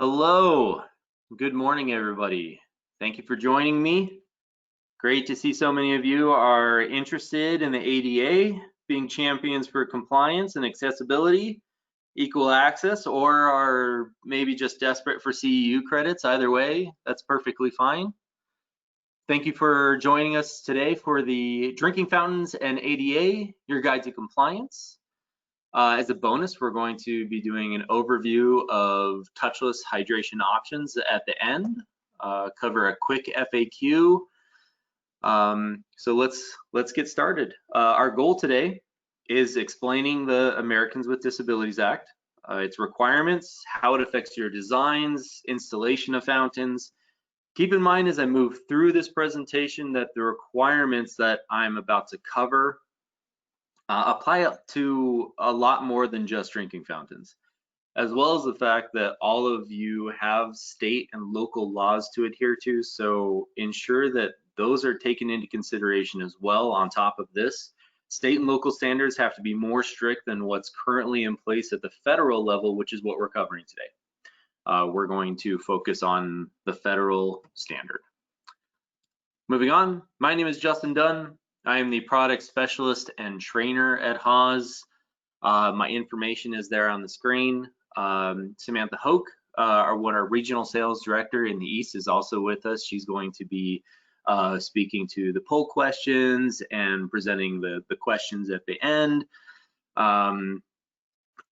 Hello, good morning, everybody. Thank you for joining me. Great to see so many of you are interested in the ADA, being champions for compliance and accessibility, equal access, or are maybe just desperate for CEU credits. Either way, that's perfectly fine. Thank you for joining us today for the Drinking Fountains and ADA, your guide to compliance. As a bonus, we're going to be doing an overview of touchless hydration options at the end, cover a quick FAQ. So let's get started. Our goal today is explaining the Americans with Disabilities Act, its requirements, how it affects your designs, installation of fountains. Keep in mind as I move through this presentation that the requirements that I'm about to cover apply to a lot more than just drinking fountains, as well as the fact that all of you have state and local laws to adhere to. So ensure that those are taken into consideration as well. On top of this, state and local standards have to be more strict than what's currently in place at the federal level, which is what we're covering today. We're going to focus on the federal standard. Moving on, my name is Justin Dunn. I am the product specialist and trainer at Haws. My information is there on the screen. Samantha Hoke, our regional sales director in the East, is also with us. She's going to be speaking to the poll questions and presenting the questions at the end. Behind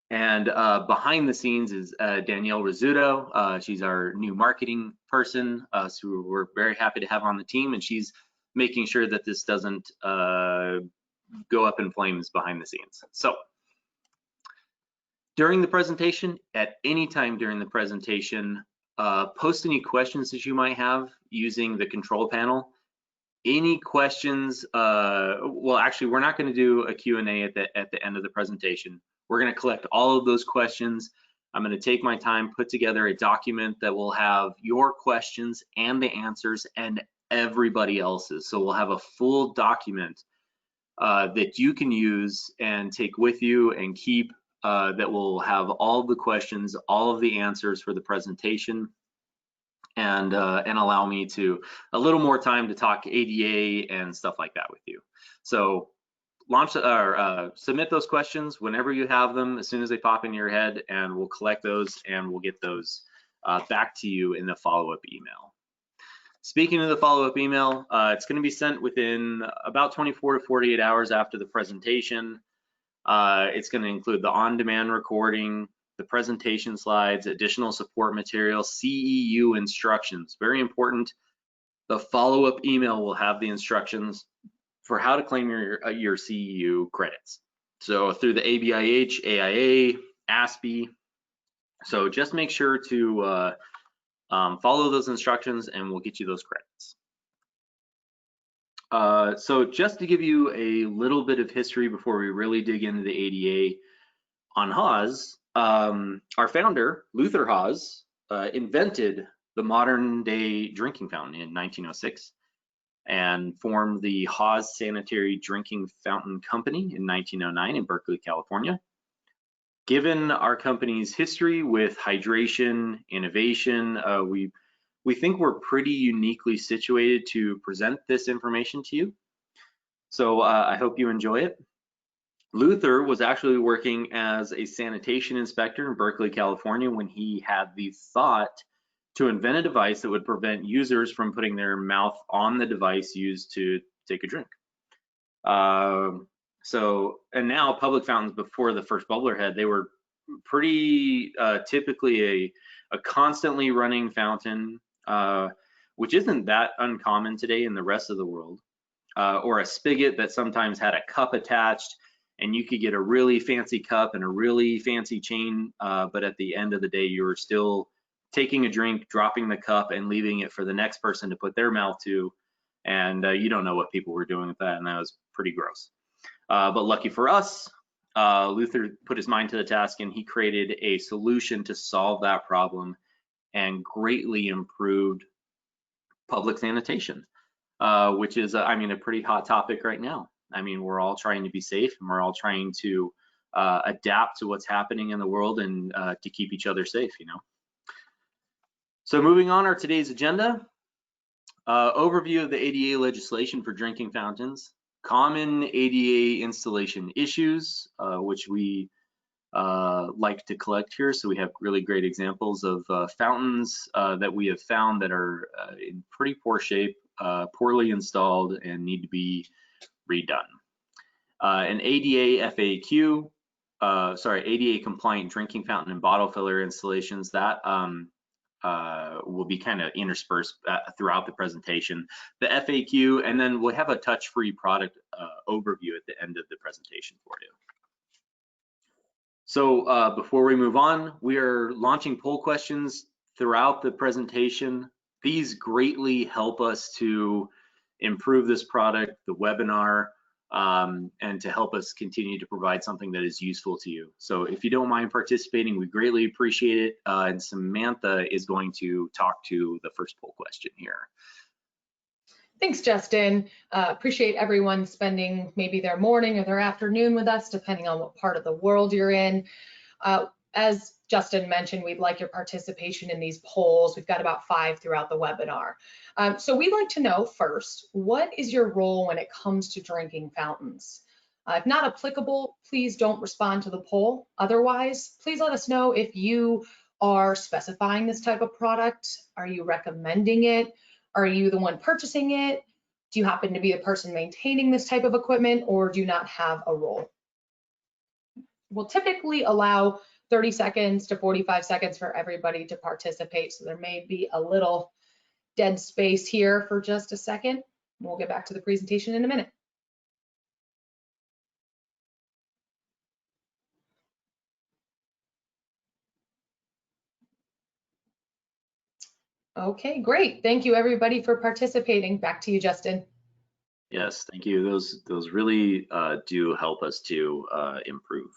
the scenes is Danielle Rizzuto. She's our new marketing person, so we're very happy to have on the team, and she's making sure that this doesn't go up in flames behind the scenes. So during the presentation, at any time during the presentation, post any questions that you might have using the control panel. Any questions, well, actually, we're not going to do a Q&A at the end of the presentation. We're going to collect all of those questions. I'm going to take my time, put together a document that will have your questions and the answers and everybody else's. So we'll have a full document that you can use and take with you and keep, that will have all of the questions, all of the answers for the presentation, and allow me to a little more time to talk ADA and stuff like that with you. So launch or submit those questions whenever you have them, as soon as they pop into your head, and we'll collect those and we'll get those back to you in the follow-up email. Speaking of the follow-up email, it's going to be sent within about 24 to 48 hours after the presentation. It's going to include the on-demand recording, the presentation slides, additional support material, CEU instructions. Very important. The follow-up email will have the instructions for how to claim your CEU credits. So through the ABIH, AIA, ASPE. So just make sure to follow those instructions and we'll get you those credits. So just to give you a little bit of history before we really dig into the ADA on Haws, our founder, Luther Haws, invented the modern day drinking fountain in 1906 and formed the Haws Sanitary Drinking Fountain Company in 1909 in Berkeley, California. Given our company's history with hydration, innovation, we think we're pretty uniquely situated to present this information to you. So I hope you enjoy it. Luther was actually working as a sanitation inspector in Berkeley, California, when he had the thought to invent a device that would prevent users from putting their mouth on the device used to take a drink. And now public fountains before the first bubbler head, they were pretty typically a constantly running fountain, which isn't that uncommon today in the rest of the world, or a spigot that sometimes had a cup attached, and you could get a really fancy cup and a really fancy chain, but at the end of the day, you were still taking a drink, dropping the cup, and leaving it for the next person to put their mouth to, and you don't know what people were doing with that, and that was pretty gross. But lucky for us, Luther put his mind to the task and he created a solution to solve that problem and greatly improved public sanitation, which is, I mean, a pretty hot topic right now. I mean, we're all trying to be safe and we're all trying to adapt to what's happening in the world and to keep each other safe, you know. So moving on, our today's agenda, overview of the ADA legislation for drinking fountains, common ADA installation issues, which we like to collect here. So we have really great examples of fountains that we have found that are in pretty poor shape, poorly installed, and need to be redone. An ADA FAQ, ADA compliant drinking fountain and bottle filler installations that will be kind of interspersed throughout the presentation. The FAQ, and then we'll have a touch-free product overview at the end of the presentation for you. So before we move on, we are launching poll questions throughout the presentation. These greatly help us to improve this product, the webinar, and to help us continue to provide something that is useful to you. So if you don't mind participating, we greatly appreciate it. And Samantha is going to talk to the first poll question here. Thanks, Justin. Appreciate everyone spending maybe their morning or their afternoon with us, depending on what part of the world you're in. As Justin mentioned, we'd like your participation in these polls. We've got about 5 throughout the webinar. So we'd like to know first, what is your role when it comes to drinking fountains? If not applicable, please don't respond to the poll. Otherwise, please let us know if you are specifying this type of product. Are you recommending it? Are you the one purchasing it? Do you happen to be the person maintaining this type of equipment, or do you not have a role? We'll typically allow 30 seconds to 45 seconds for everybody to participate, so there may be a little dead space here for just a second. We'll get back to the presentation in a minute. Okay, great. Thank you everybody for participating. Back to you, Justin. Yes, thank you. Those really do help us to improve.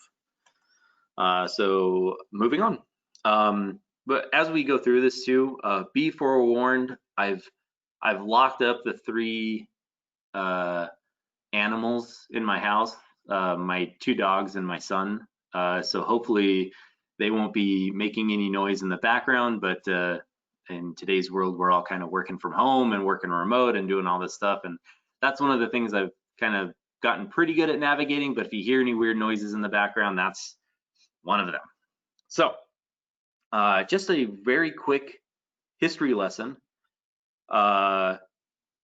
So moving on. But as we go through this too, be forewarned. I've locked up the 3 animals in my house, my 2 dogs and my son. So hopefully they won't be making any noise in the background, but in today's world, we're all kind of working from home and working remote and doing all this stuff. And that's one of the things I've kind of gotten pretty good at navigating. But if you hear any weird noises in the background, that's one of them. So just a very quick history lesson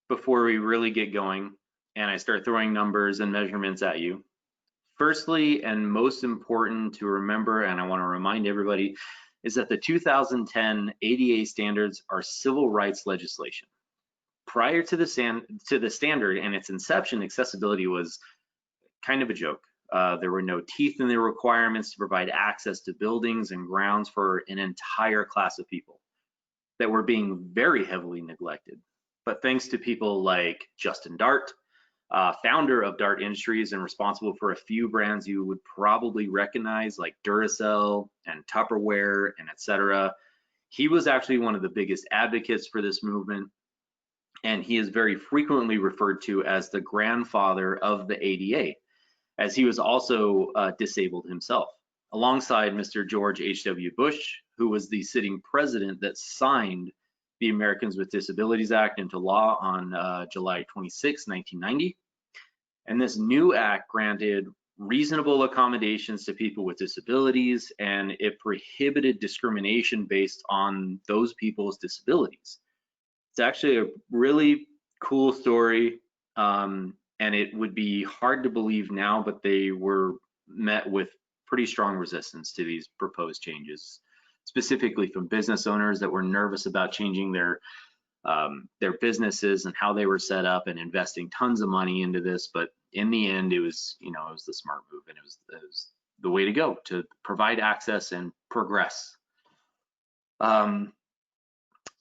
before we really get going and I start throwing numbers and measurements at you. Firstly, and most important to remember, and I want to remind everybody, is that the 2010 ADA standards are civil rights legislation. Prior to the standard and its inception, accessibility was kind of a joke. There were no teeth in the requirements to provide access to buildings and grounds for an entire class of people that were being very heavily neglected. But thanks to people like Justin Dart, founder of Dart Industries and responsible for a few brands you would probably recognize like Duracell and Tupperware and etc. He was actually one of the biggest advocates for this movement, and he is very frequently referred to as the grandfather of the ADA, as he was also disabled himself, alongside Mr. George H.W. Bush, who was the sitting president that signed the Americans with Disabilities Act into law on July 26, 1990. And this new act granted reasonable accommodations to people with disabilities, and it prohibited discrimination based on those people's disabilities. It's actually a really cool story, and it would be hard to believe now, but they were met with pretty strong resistance to these proposed changes, specifically from business owners that were nervous about changing their businesses and how they were set up and investing tons of money into this. But in the end, it was, it was the smart move, and it was the way to go to provide access and progress.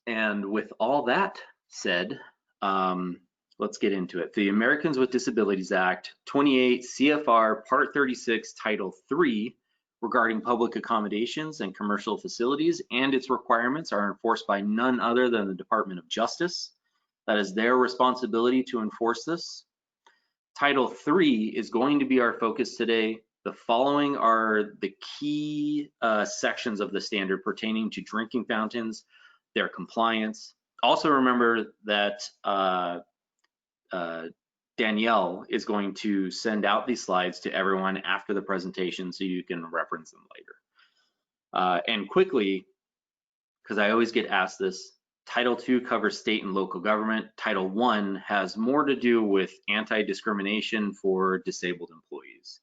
And with all that said, let's get into it. The Americans with Disabilities Act, 28 CFR Part 36, Title 3, regarding public accommodations and commercial facilities and its requirements are enforced by none other than the Department of Justice. That is their responsibility to enforce this. Title 3 is going to be our focus today. The following are the key sections of the standard pertaining to drinking fountains. their compliance. Also remember that Danielle is going to send out these slides to everyone after the presentation so you can reference them later. And quickly, because I always get asked this, Title II covers state and local government. Title I has more to do with anti-discrimination for disabled employees,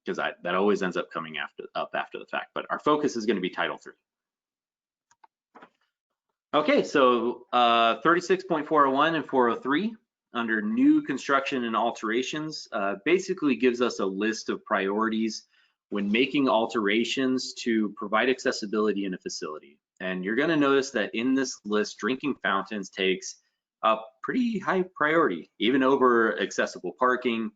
because that always ends up coming up after the fact. But our focus is going to be Title III. Okay, so 36.401 and 403 under new construction and alterations basically gives us a list of priorities when making alterations to provide accessibility in a facility. And you're going to notice that in this list, drinking fountains takes a pretty high priority, even over accessible parking,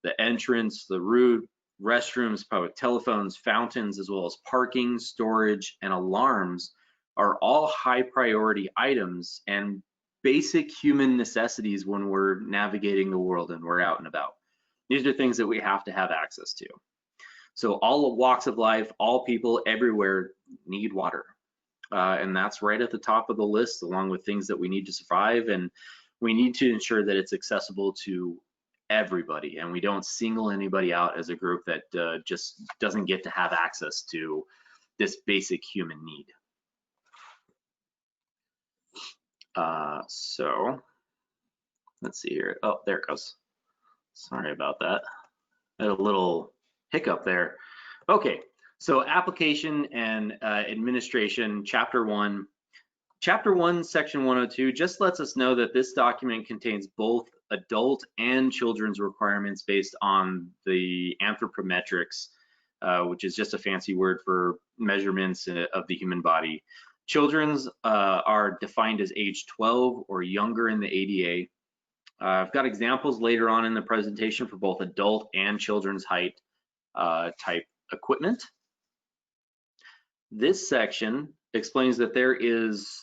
the entrance, the route, restrooms, public telephones, fountains, as well as parking, storage, and alarms are all high priority items and basic human necessities when we're navigating the world and we're out and about. These are things that we have to have access to. So all walks of life, all people everywhere need water. And that's right at the top of the list, along with things that we need to survive. And we need to ensure that it's accessible to everybody, and we don't single anybody out as a group that just doesn't get to have access to this basic human need. So let's see here. Oh, there it goes. Sorry about that. I had a little hiccup there. Okay, so application and administration, Chapter 1. Chapter 1, Section 102 just lets us know that this document contains both adult and children's requirements based on the anthropometrics, which is just a fancy word for measurements of the human body. Children's are defined as age 12 or younger in the ADA. I've got examples later on in the presentation for both adult and children's height type equipment. This section explains that there is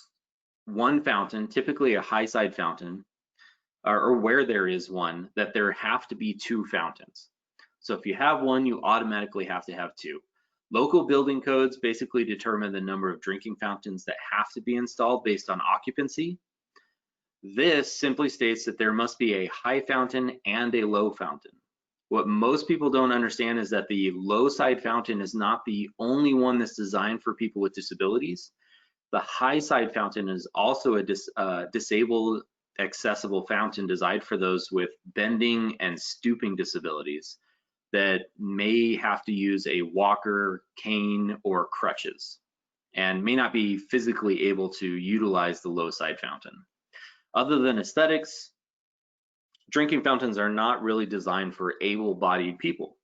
one fountain, typically a high side fountain, or where there is one, that there have to be two fountains. So if you have one, you automatically have to have two. Local building codes basically determine the number of drinking fountains that have to be installed based on occupancy. This simply states that there must be a high fountain and a low fountain. What most people don't understand is that the low side fountain is not the only one that's designed for people with disabilities. The high side fountain is also a disabled accessible fountain designed for those with bending and stooping disabilities that may have to use a walker, cane, or crutches, and may not be physically able to utilize the low side fountain. Other than aesthetics, drinking fountains are not really designed for able-bodied people.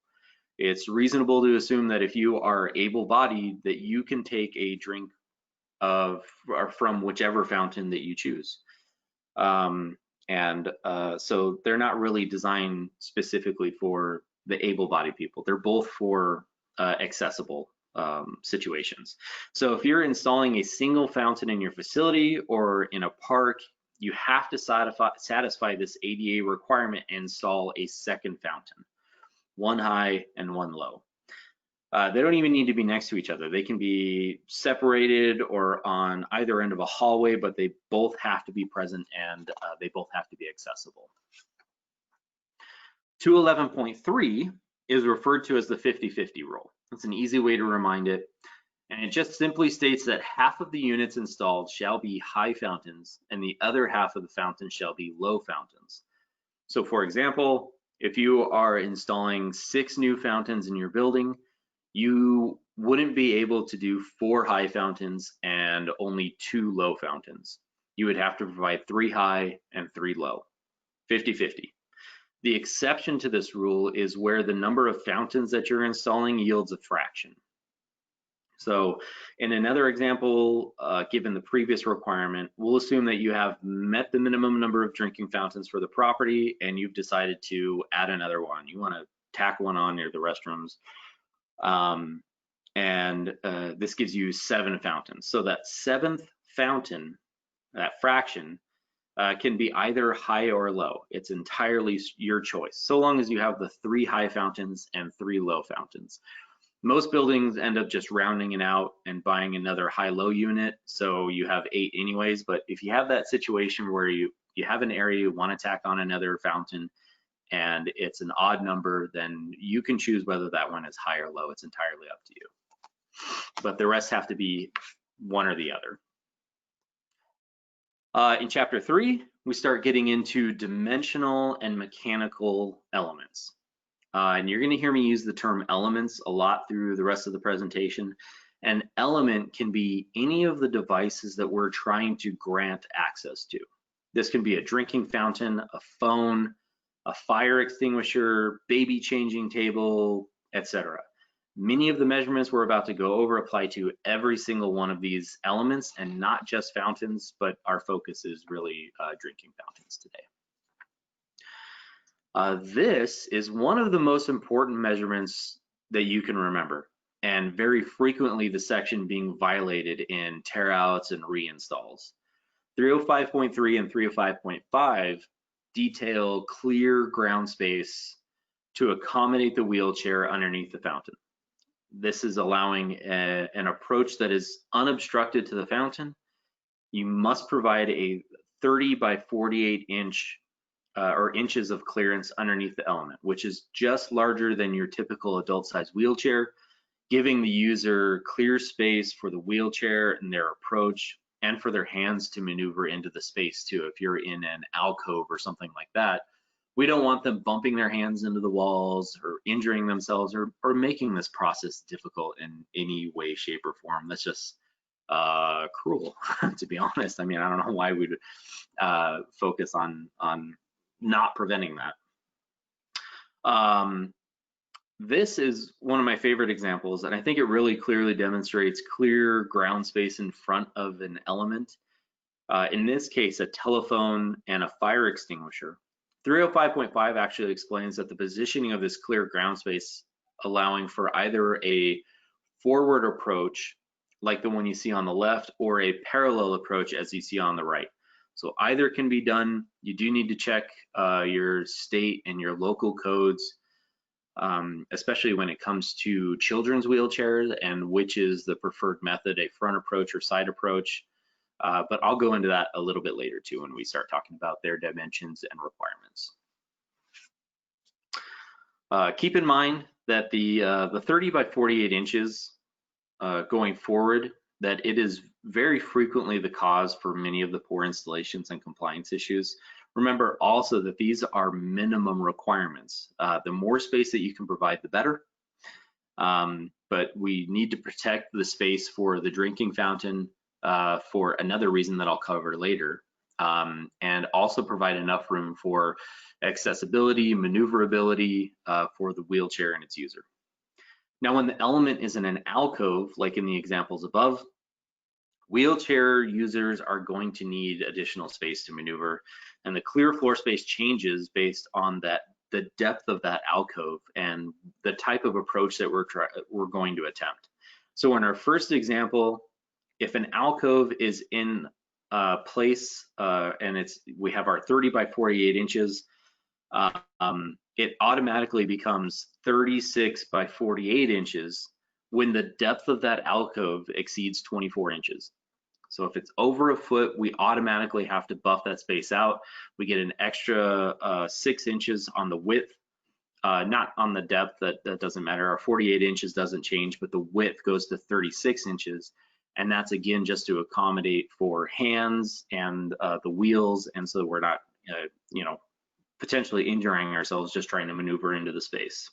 It's reasonable to assume that if you are able-bodied, that you can take a drink of or from whichever fountain that you choose. So they're not really designed specifically for the able-bodied people. They're both for accessible situations. So if you're installing a single fountain in your facility or in a park, you have to satisfy this ADA requirement and install a second fountain, one high and one low. They don't even need to be next to each other. They can be separated or on either end of a hallway, but they both have to be present and they both have to be accessible. 211.3 is referred to as the 50-50 rule. That's an easy way to remind it. And it just simply states that half of the units installed shall be high fountains and the other half of the fountains shall be low fountains. So for example, if you are installing 6 new fountains in your building, you wouldn't be able to do 4 high fountains and only 2 low fountains. You would have to provide 3 high and 3 low, 50-50. The exception to this rule is where the number of fountains that you're installing yields a fraction. So in another example, given the previous requirement, we'll assume that you have met the minimum number of drinking fountains for the property and you've decided to add another one. You want to tack one on near the restrooms. This gives you 7 fountains. So that 7th fountain, that fraction, can be either high or low. It's entirely your choice, so long as you have the 3 high fountains and 3 low fountains. Most buildings end up just rounding it out and buying another high-low unit, so you have 8 anyways. But if you have that situation where you have an area you want to tack on another fountain and it's an odd number, then you can choose whether that one is high or low. It's entirely up to you. But the rest have to be one or the other. In chapter 3, we start getting into dimensional and mechanical elements. And you're going to hear me use the term elements a lot through the rest of the presentation. An element can be any of the devices that we're trying to grant access to. This can be a drinking fountain, a phone, a fire extinguisher, baby changing table, etc. Many of the measurements we're about to go over apply to every single one of these elements, and not just fountains, but our focus is really drinking fountains today. This is one of the most important measurements that you can remember, and very frequently the section being violated in tear-outs and reinstalls. 305.3 and 305.5 detail clear ground space to accommodate the wheelchair underneath the fountain. This is allowing an approach that is unobstructed to the fountain. You must provide a 30 by 48 inch or inches of clearance underneath the element, which is just larger than your typical adult-sized wheelchair, giving the user clear space for the wheelchair and their approach, and for their hands to maneuver into the space too. If you're in an alcove or something like that, we don't want them bumping their hands into the walls or injuring themselves or making this process difficult in any way, shape, or form. That's just cruel, to be honest. I mean, I don't know why we'd focus on not preventing that. This is one of my favorite examples, and I think it really clearly demonstrates clear ground space in front of an element. In this case, a telephone and a fire extinguisher. 305.5 actually explains that the positioning of this clear ground space, allowing for either a forward approach, like the one you see on the left, or a parallel approach as you see on the right. So either can be done. You do need to check your state and your local codes, especially when it comes to children's wheelchairs and which is the preferred method, a front approach or side approach. But I'll go into that a little bit later too when we start talking about their dimensions and requirements. Keep in mind that the 30 by 48 inches going forward, that it is very frequently the cause for many of the poor installations and compliance issues. Remember also that these are minimum requirements. The more space that you can provide, the better. But we need to protect the space for the drinking fountain for another reason that I'll cover later, and also provide enough room for accessibility, maneuverability for the wheelchair and its user. Now, when the element is in an alcove, like in the examples above, wheelchair users are going to need additional space to maneuver, and the clear floor space changes based on the depth of that alcove and the type of approach that we're going to attempt. So in our first example, if an alcove is in place and we have our 30 by 48 inches, it automatically becomes 36 by 48 inches when the depth of that alcove exceeds 24 inches. So if it's over a foot, we automatically have to buff that space out. We get an extra 6 inches on the width, not on the depth, that doesn't matter. Our 48 inches doesn't change, but the width goes to 36 inches. And that's again just to accommodate for hands and the wheels, and so we're not, potentially injuring ourselves just trying to maneuver into the space.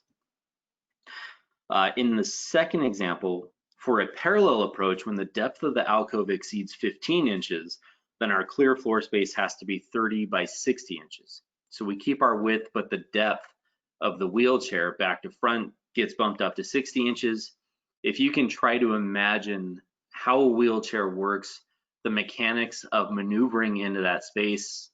In the second example, for a parallel approach, when the depth of the alcove exceeds 15 inches, then our clear floor space has to be 30 by 60 inches. So we keep our width, but the depth of the wheelchair back to front gets bumped up to 60 inches. If you can try to imagine how a wheelchair works, the mechanics of maneuvering into that space,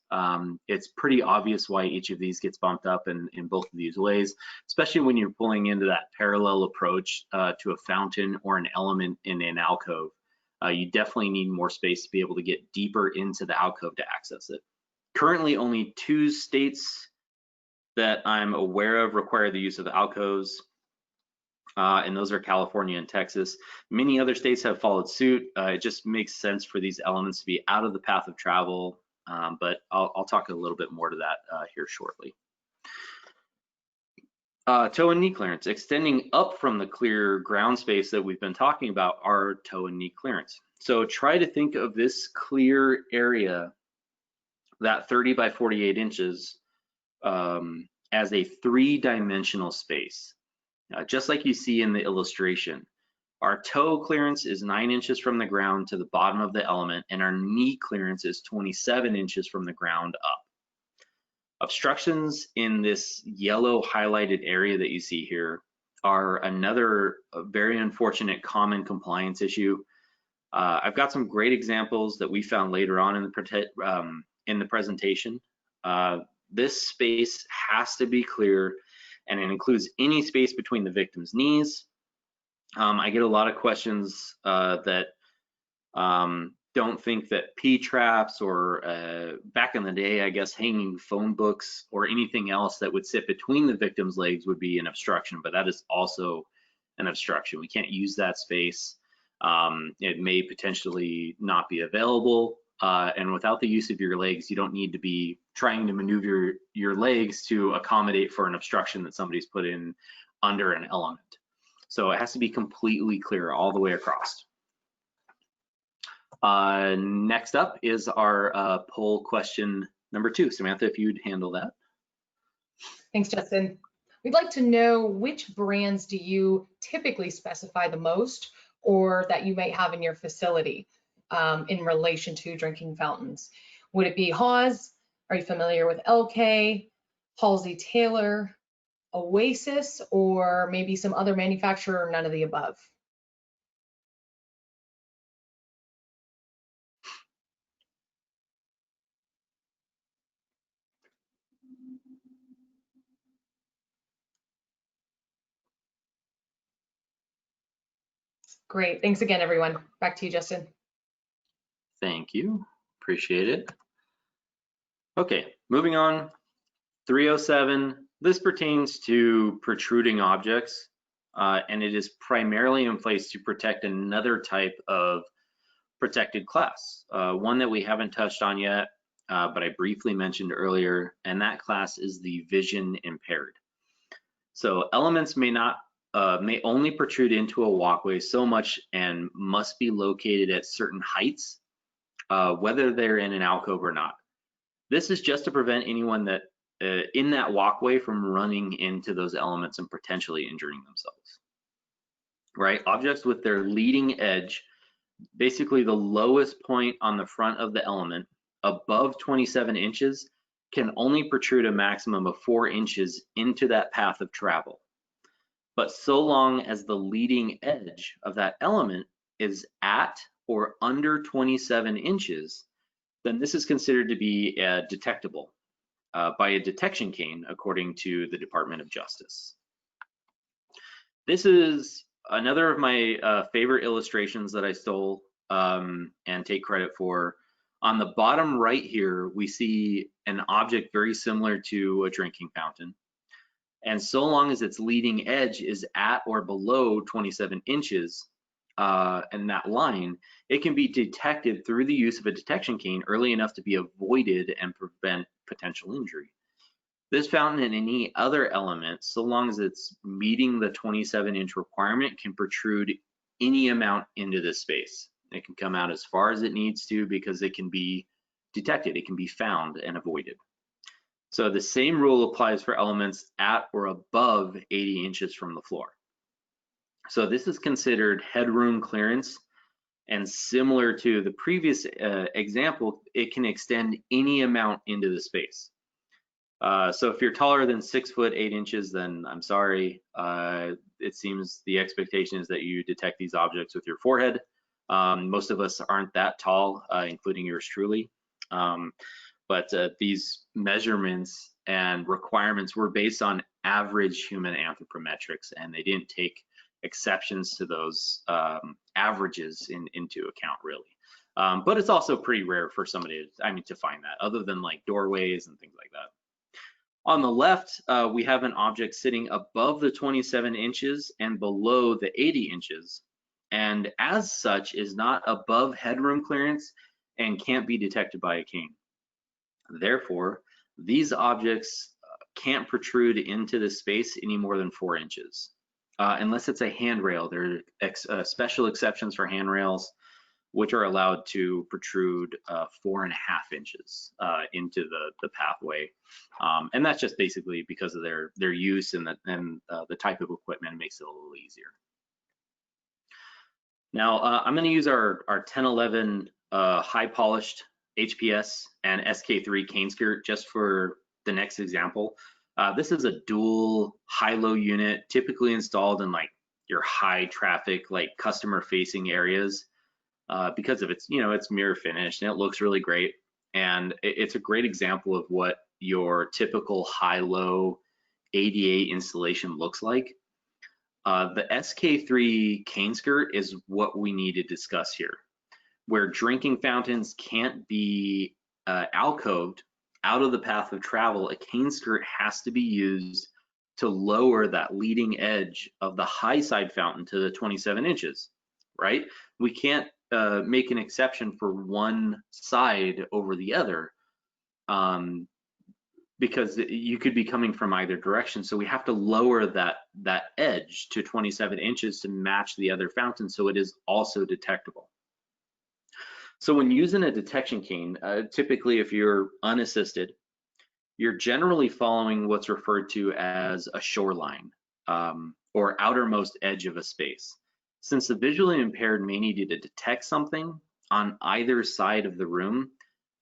it's pretty obvious why each of these gets bumped up in both of these ways, especially when you're pulling into that parallel approach to a fountain or an element in an alcove. You definitely need more space to be able to get deeper into the alcove to access it. Currently, only 2 states that I'm aware of require the use of alcoves. and those are California and Texas. Many other states have followed suit. It just makes sense for these elements to be out of the path of travel, but I'll talk a little bit more to that here shortly. Toe and knee clearance, extending up from the clear ground space that we've been talking about, are toe and knee clearance. So try to think of this clear area, that 30 by 48 inches, as a three-dimensional space. Just like you see in the illustration, our toe clearance is 9 inches from the ground to the bottom of the element, and our knee clearance is 27 inches from the ground up. Obstructions in this yellow highlighted area that you see here are another very unfortunate common compliance issue. I've got some great examples that we found later on in the presentation. This space has to be clear, and it includes any space between the victim's knees. I get a lot of questions that don't think that P-traps or back in the day, I guess, hanging phone books or anything else that would sit between the victim's legs would be an obstruction, but that is also an obstruction. We can't use that space. It may potentially not be available, and without the use of your legs, you don't need to be trying to maneuver your legs to accommodate for an obstruction that somebody's put in under an element. So it has to be completely clear all the way across. Next up is our poll question number 2. Samantha, if you'd handle that. Thanks, Justin. We'd like to know, which brands do you typically specify the most, or that you might have in your facility in relation to drinking fountains? Would it be Haws? Are you familiar with LK, Halsey Taylor, Oasis, or maybe some other manufacturer, or none of the above? Great. Thanks again, everyone. Back to you, Justin. Thank you. Appreciate it. Okay, moving on. 307. This pertains to protruding objects, and it is primarily in place to protect another type of protected class, one that we haven't touched on yet, but I briefly mentioned earlier, and that class is the vision impaired. So elements may only protrude into a walkway so much and must be located at certain heights, whether they're in an alcove or not. This is just to prevent anyone that in that walkway from running into those elements and potentially injuring themselves, right? Objects with their leading edge, basically the lowest point on the front of the element, above 27 inches, can only protrude a maximum of 4 inches into that path of travel. But so long as the leading edge of that element is at or under 27 inches, then this is considered to be detectable by a detection cane, according to the Department of Justice. This is another of my favorite illustrations that I stole and take credit for. On the bottom right here, we see an object very similar to a drinking fountain. And so long as its leading edge is at or below 27 inches, and that line, it can be detected through the use of a detection cane early enough to be avoided and prevent potential injury. This fountain and any other element, so long as it's meeting the 27-inch requirement, can protrude any amount into this space. It can come out as far as it needs to because it can be detected, it can be found and avoided. So the same rule applies for elements at or above 80 inches from the floor. So this is considered headroom clearance, and similar to the previous example, it can extend any amount into the space. So if you're taller than 6 foot 8 inches, then I'm sorry. It seems the expectation is that you detect these objects with your forehead. Most of us aren't that tall, including yours truly. But these measurements and requirements were based on average human anthropometrics, and they didn't take exceptions to those averages into account, really. But it's also pretty rare for somebody to find that, other than like doorways and things like that. On the left, we have an object sitting above the 27 inches and below the 80 inches, and as such is not above headroom clearance and can't be detected by a cane. Therefore, these objects can't protrude into the space any more than 4 inches, unless it's a handrail. There are special exceptions for handrails, which are allowed to protrude 4.5 inches into the pathway. And that's just basically because of their use and the type of equipment. It makes it a little easier. Now, I'm going to use our 1011 high polished HPS and SK3 cane skirt just for the next example. This is a dual high-low unit, typically installed in like your high traffic, like customer facing areas. Because of its, it's mirror finished and it looks really great. And it's a great example of what your typical high-low ADA installation looks like. The SK3 cane skirt is what we need to discuss here, where drinking fountains can't be alcoved out of the path of travel. A cane skirt has to be used to lower that leading edge of the high side fountain to the 27 inches, right? We can't make an exception for one side over the other, because you could be coming from either direction. So we have to lower that edge to 27 inches to match the other fountain so it is also detectable. So when using a detection cane, typically if you're unassisted, you're generally following what's referred to as a shoreline, or outermost edge of a space. Since the visually impaired may need to detect something on either side of the room,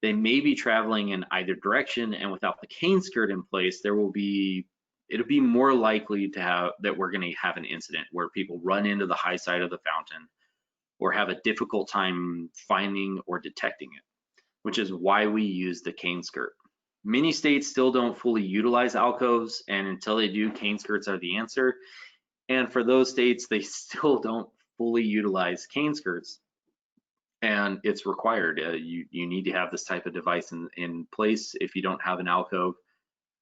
they may be traveling in either direction, and without the cane skirt in place, it'll be more likely that we're going to have an incident where people run into the high side of the fountain or have a difficult time finding or detecting it, which is why we use the cane skirt. Many states still don't fully utilize alcoves, and until they do, cane skirts are the answer. And for those states, they still don't fully utilize cane skirts, and it's required. You need to have this type of device in place if you don't have an alcove,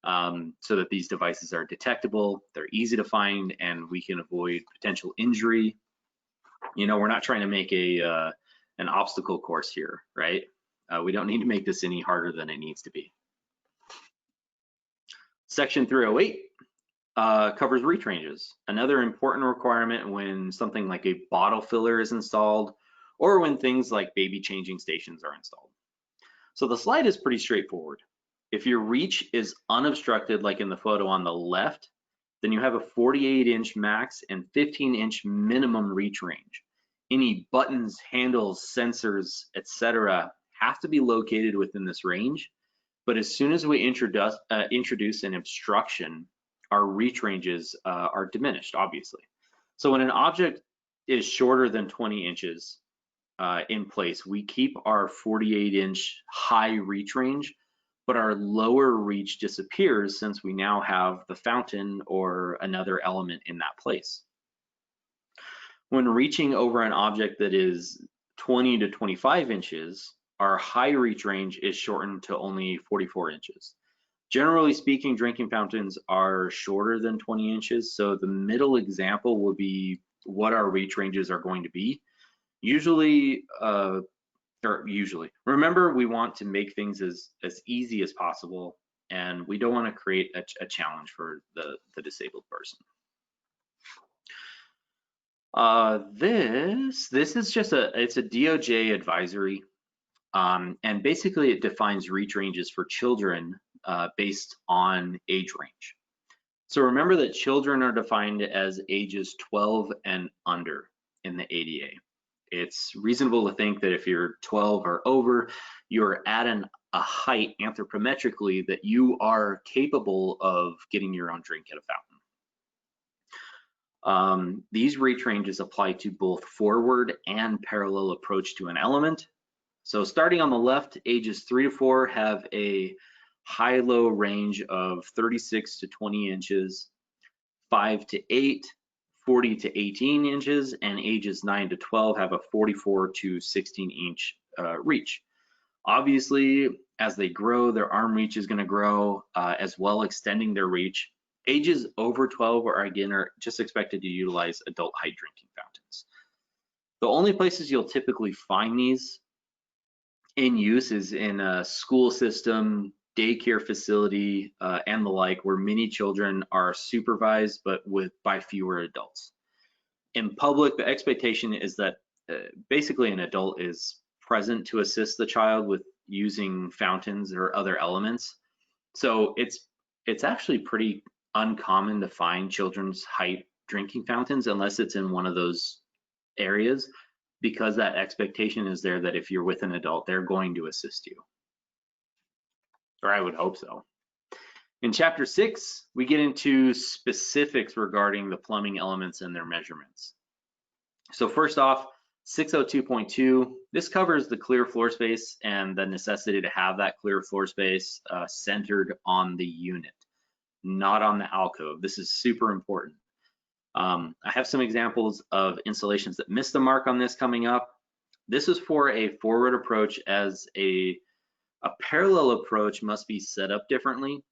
so that these devices are detectable, they're easy to find, and we can avoid potential injury. We're not trying to make an obstacle course here, right? We don't need to make this any harder than it needs to be. Section 308 covers reach ranges. Another important requirement when something like a bottle filler is installed, or when things like baby changing stations are installed. So the slide is pretty straightforward. If your reach is unobstructed, like in the photo on the left, then you have a 48-inch max and 15-inch minimum reach range. Any buttons, handles, sensors, etc. have to be located within this range. But as soon as we introduce an obstruction, our reach ranges are diminished, obviously. So when an object is shorter than 20 inches in place, we keep our 48-inch high reach range, but our lower reach disappears since we now have the fountain or another element in that place. When reaching over an object that is 20 to 25 inches, our high reach range is shortened to only 44 inches. Generally speaking, drinking fountains are shorter than 20 inches, so the middle example will be what our reach ranges are going to be. Usually, remember, we want to make things as easy as possible, and we don't want to create a challenge for the disabled person. This is just it's a DOJ advisory, and basically it defines reach ranges for children based on age range. So remember that children are defined as ages 12 and under in the ADA. It's reasonable to think that if you're 12 or over, you're at a height anthropometrically that you are capable of getting your own drink at a fountain. These reach ranges apply to both forward and parallel approach to an element. So starting on the left, ages 3 to 4 have a high-low range of 36 to 20 inches, 5 to 8, 40 to 18 inches, and ages 9 to 12 have a 44 to 16 inch reach. Obviously, As they grow, their arm reach is going to grow, as well extending their reach. Ages over 12 are just expected to utilize adult height drinking fountains. The only places you'll typically find these in use is in a school system, daycare facility, and the like, where many children are supervised but by fewer adults. In public, the expectation is that basically an adult is present to assist the child with using fountains or other elements. So it's actually pretty uncommon to find children's height drinking fountains unless it's in one of those areas, because that expectation is there that if you're with an adult, they're going to assist you. Or I would hope so. In chapter 6, we get into specifics regarding the plumbing elements and their measurements. So first off, 602.2, this covers the clear floor space and the necessity to have that clear floor space centered on the unit, not on the alcove. This is super important. I have some examples of installations that missed the mark on this coming up. This is for a forward approach, as a parallel approach must be set up differently.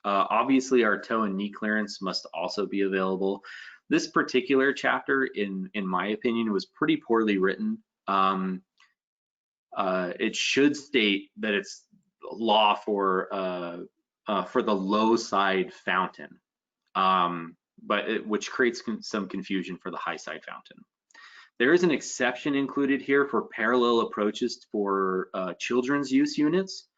Obviously, our toe and knee clearance must also be available. This particular chapter, in my opinion, was pretty poorly written. It should state that it's law for the low side fountain, which creates some confusion for the high side fountain. There is an exception included here for parallel approaches for children's use units.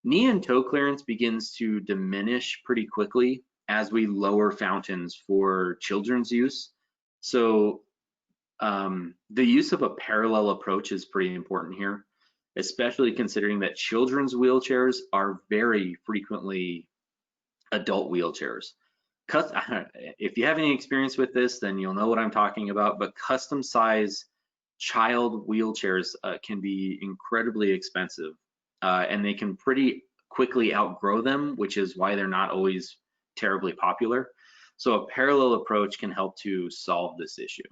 Knee and toe clearance begins to diminish pretty quickly as we lower fountains for children's use. So the use of a parallel approach is pretty important here, especially considering that children's wheelchairs are very frequently adult wheelchairs. If you have any experience with this, then you'll know what I'm talking about, but custom size child wheelchairs can be incredibly expensive, and they can pretty quickly outgrow them, which is why they're not always terribly popular. So a parallel approach can help to solve this issue.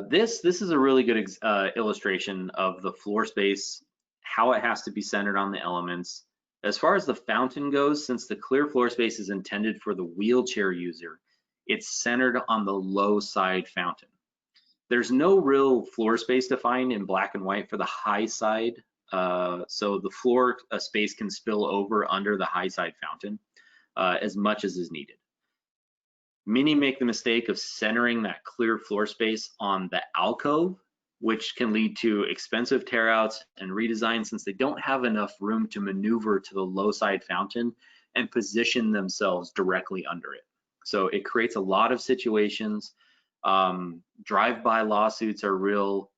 This is a really good illustration of the floor space, how it has to be centered on the elements. As far as the fountain goes, since the clear floor space is intended for the wheelchair user, it's centered on the low side fountain. There's no real floor space defined in black and white for the high side, so the floor space can spill over under the high side fountain as much as is needed. Many make the mistake of centering that clear floor space on the alcove, which can lead to expensive tearouts and redesign, since they don't have enough room to maneuver to the low side fountain and position themselves directly under it. So it creates a lot of situations. Drive-by lawsuits are real,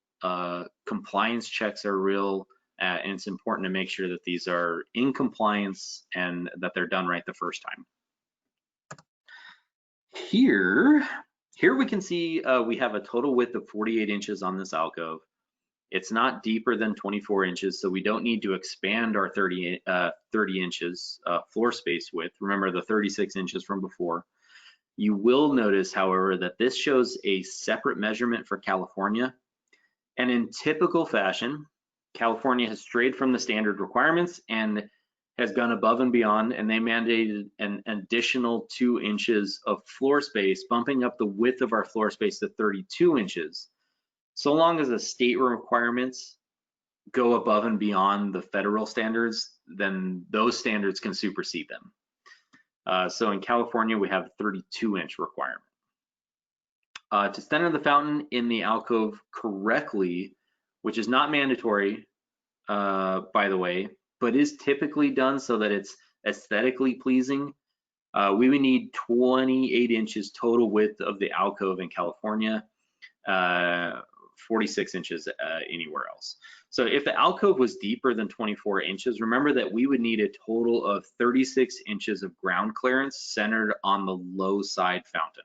compliance checks are real, and it's important to make sure that these are in compliance and that they're done right the first time. Here we can see we have a total width of 48 inches on this alcove. It's not deeper than 24 inches, so we don't need to expand our 30 inches floor space width. Remember the 36 inches from before. You will notice, however, that this shows a separate measurement for California. And in typical fashion, California has strayed from the standard requirements and has gone above and beyond, and they mandated an additional 2 inches of floor space, bumping up the width of our floor space to 32 inches. So long as the state requirements go above and beyond the federal standards, then those standards can supersede them. So in California, we have a 32-inch requirement. To center the fountain in the alcove correctly, which is not mandatory, by the way, but is typically done so that it's aesthetically pleasing, we would need 28 inches total width of the alcove in California, 46 inches anywhere else. So if the alcove was deeper than 24 inches, remember that we would need a total of 36 inches of ground clearance centered on the low side fountain.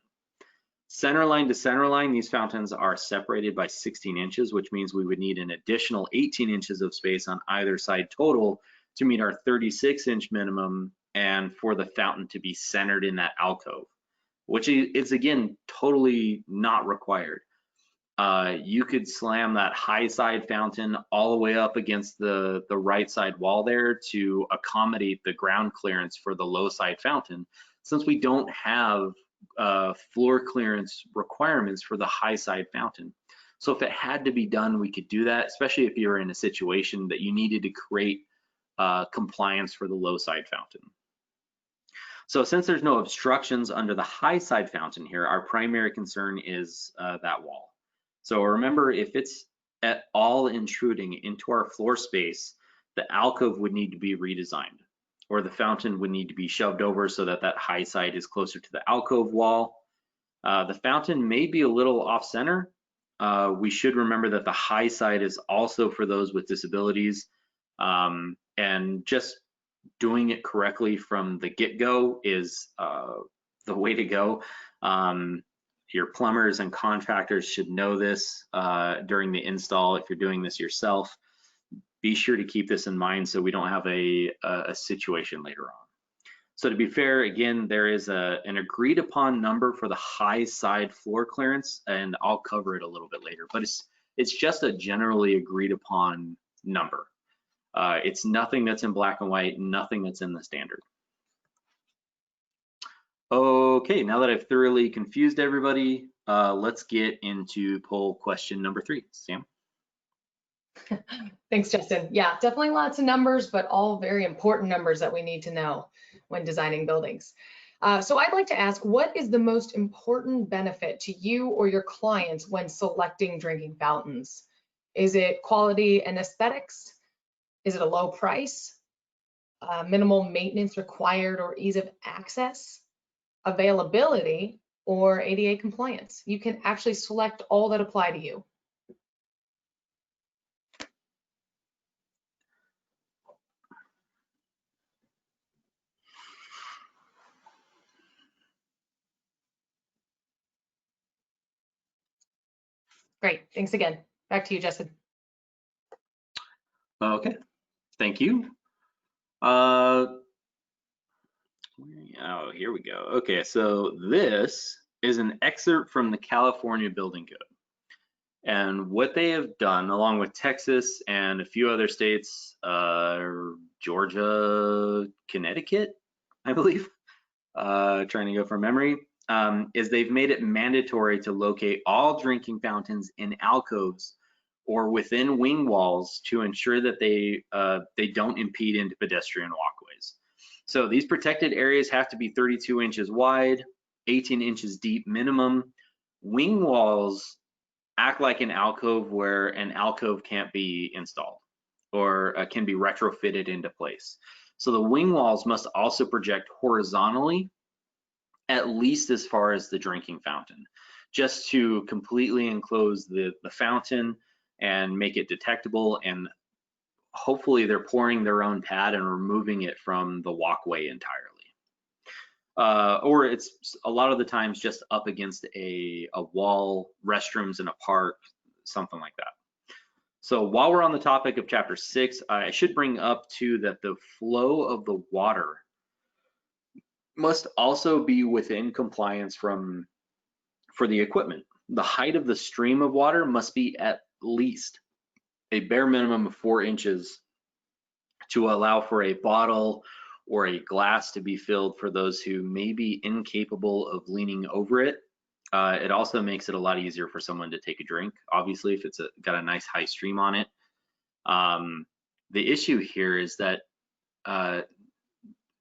Center line to center line, these fountains are separated by 16 inches, which means we would need an additional 18 inches of space on either side total to meet our 36-inch minimum and for the fountain to be centered in that alcove, which is again totally not required. you could slam that high side fountain all the way up against the right side wall there to accommodate the ground clearance for the low side fountain, since we don't have floor clearance requirements for the high side fountain. So if it had to be done, we could do that, especially if you're in a situation that you needed to create compliance for the low side fountain. So since there's no obstructions under the high side fountain here, our primary concern is that wall. So remember, if it's at all intruding into our floor space, the alcove would need to be redesigned, or the fountain would need to be shoved over so that that high side is closer to the alcove wall. The fountain may be a little off center. We should remember that the high side is also for those with disabilities, and just doing it correctly from the get-go is the way to go. Your plumbers and contractors should know this during the install. If you're doing this yourself, be sure to keep this in mind so we don't have a situation later on. So to be fair, again, there is an agreed upon number for the high side floor clearance, and I'll cover it a little bit later, but it's just a generally agreed upon number. It's nothing that's in black and white, nothing that's in the standard. Okay, now that I've thoroughly confused everybody, let's get into poll question number 3. Sam? Thanks, Justin. Yeah, definitely lots of numbers, but all very important numbers that we need to know when designing buildings. So I'd like to ask, what is the most important benefit to you or your clients when selecting drinking fountains? Is it quality and aesthetics? Is it a low price? Minimal maintenance required or ease of access? Availability or ADA compliance? You can actually select all that apply to you. Great, thanks again. Back to you, Justin. Okay, thank you. Oh, here we go. Okay, so this is an excerpt from the California Building Code. And what they have done, along with Texas and a few other states, Georgia, Connecticut, I believe, trying to go from memory, is they've made it mandatory to locate all drinking fountains in alcoves or within wing walls to ensure that they don't impede into pedestrian walkways. So these protected areas have to be 32 inches wide, 18 inches deep minimum. Wing walls act like an alcove where an alcove can't be installed or can be retrofitted into place. So the wing walls must also project horizontally, at least as far as the drinking fountain, just to completely enclose the fountain and make it detectable, and hopefully they're pouring their own pad and removing it from the walkway entirely. Or it's a lot of the times just up against a wall, restrooms in a park, something like that. So while we're on the topic of chapter 6, I should bring up too that the flow of the water must also be within compliance for the equipment. The height of the stream of water must be at least a bare minimum of 4 inches to allow for a bottle or a glass to be filled for those who may be incapable of leaning over it. It also makes it a lot easier for someone to take a drink, obviously, if it's got a nice high stream on it. The issue here is that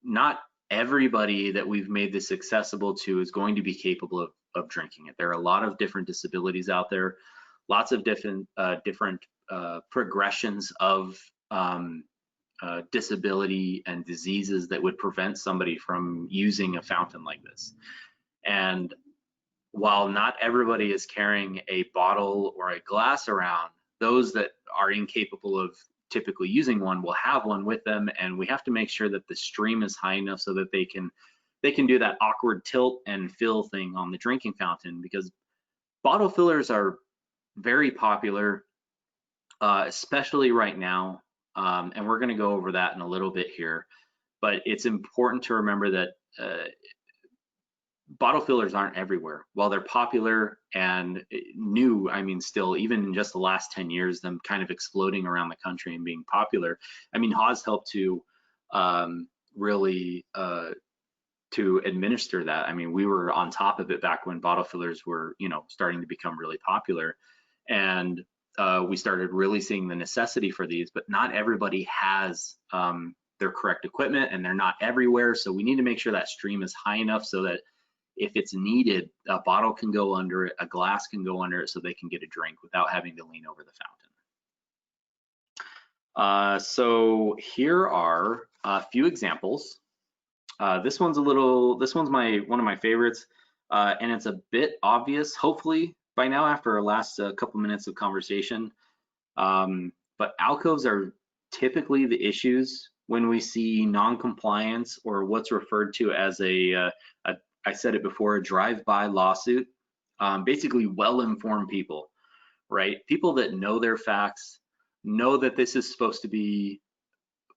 not everybody that we've made this accessible to is going to be capable of drinking it. There are a lot of different disabilities out there, lots of different progressions of disability and diseases that would prevent somebody from using a fountain like this. And while not everybody is carrying a bottle or a glass around, those that are incapable of typically using one will have one with them, and we have to make sure that the stream is high enough so that they can do that awkward tilt and fill thing on the drinking fountain, because bottle fillers are very popular, especially right now, and we're going to go over that in a little bit here. But it's important to remember that bottle fillers aren't everywhere. While they're popular and new, I mean, still, even in just the last 10 years, them kind of exploding around the country and being popular. I mean, Haws helped to really to administer that. I mean, we were on top of it back when bottle fillers were, you know, starting to become really popular. And we started really seeing the necessity for these, but not everybody has their correct equipment, and they're not everywhere. So we need to make sure that stream is high enough so that if it's needed, a bottle can go under it, a glass can go under it, so they can get a drink without having to lean over the fountain. So here are a few examples. This one's one of my favorites, and it's a bit obvious, hopefully, by now after our last couple minutes of conversation. But alcoves are typically the issues when we see non-compliance or what's referred to as I said it before, a drive-by lawsuit. Basically well-informed people, right? People that know their facts, know that this is supposed to be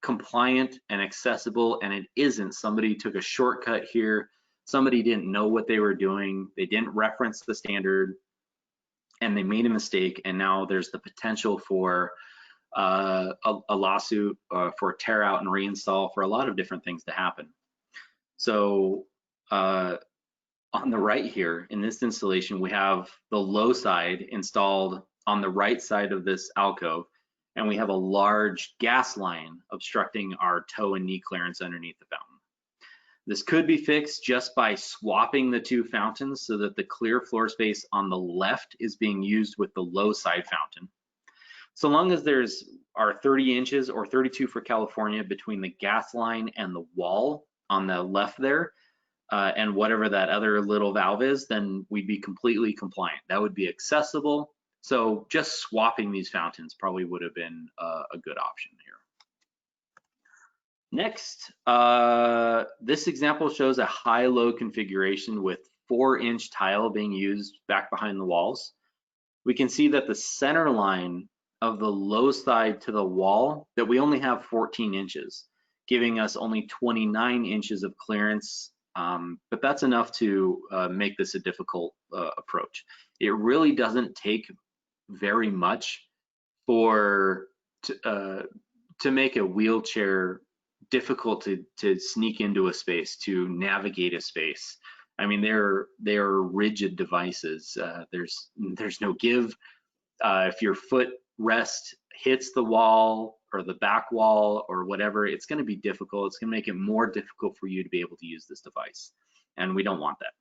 compliant and accessible, and it isn't. Somebody took a shortcut here. Somebody didn't know what they were doing. They didn't reference the standard, and they made a mistake, and now there's the potential for a lawsuit, for tear out and reinstall, for a lot of different things to happen. So on the right here in this installation, we have the low side installed on the right side of this alcove, and we have a large gas line obstructing our toe and knee clearance underneath the fountain. This could be fixed just by swapping the two fountains so that the clear floor space on the left is being used with the low side fountain. So long as there's our 30 inches or 32 for California between the gas line and the wall on the left there, and whatever that other little valve is, then we'd be completely compliant. That would be accessible. So just swapping these fountains probably would have been a good option here. Next, this example shows a high-low configuration with 4-inch tile being used back behind the walls. We can see that the center line of the low side to the wall, that we only have 14 inches, giving us only 29 inches of clearance. But that's enough to make this a difficult approach. It really doesn't take very much to make a wheelchair difficult to sneak into a space, to navigate a space. I mean, they're rigid devices. There's no give. If your foot rest hits the wall or the back wall or whatever, it's going to be difficult. It's going to make it more difficult for you to be able to use this device, and we don't want that.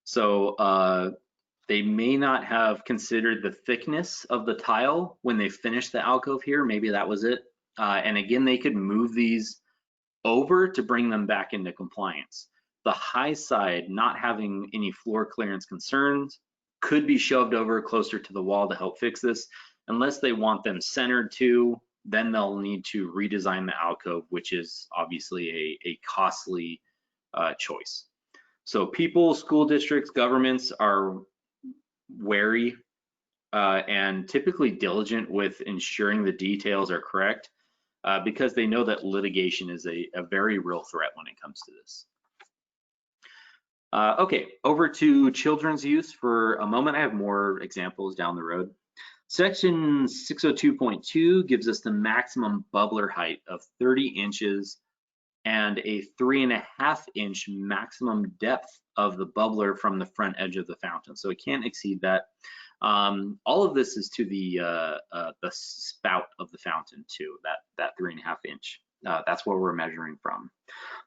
So they may not have considered the thickness of the tile when they finished the alcove here. Maybe that was it. And again, they could move these over to bring them back into compliance. The high side, not having any floor clearance concerns, could be shoved over closer to the wall to help fix this. Unless they want them centered too, then they'll need to redesign the alcove, which is obviously a costly choice. So people, school districts, governments are wary and typically diligent with ensuring the details are correct because they know that litigation is a very real threat when it comes to this. Okay, over to children's use for a moment. I have more examples down the road. Section 602.2 gives us the maximum bubbler height of 30 inches and a 3.5-inch maximum depth of the bubbler from the front edge of the fountain. So it can't exceed that. All of this is to the spout of the fountain too, that 3.5-inch. That's what we're measuring from.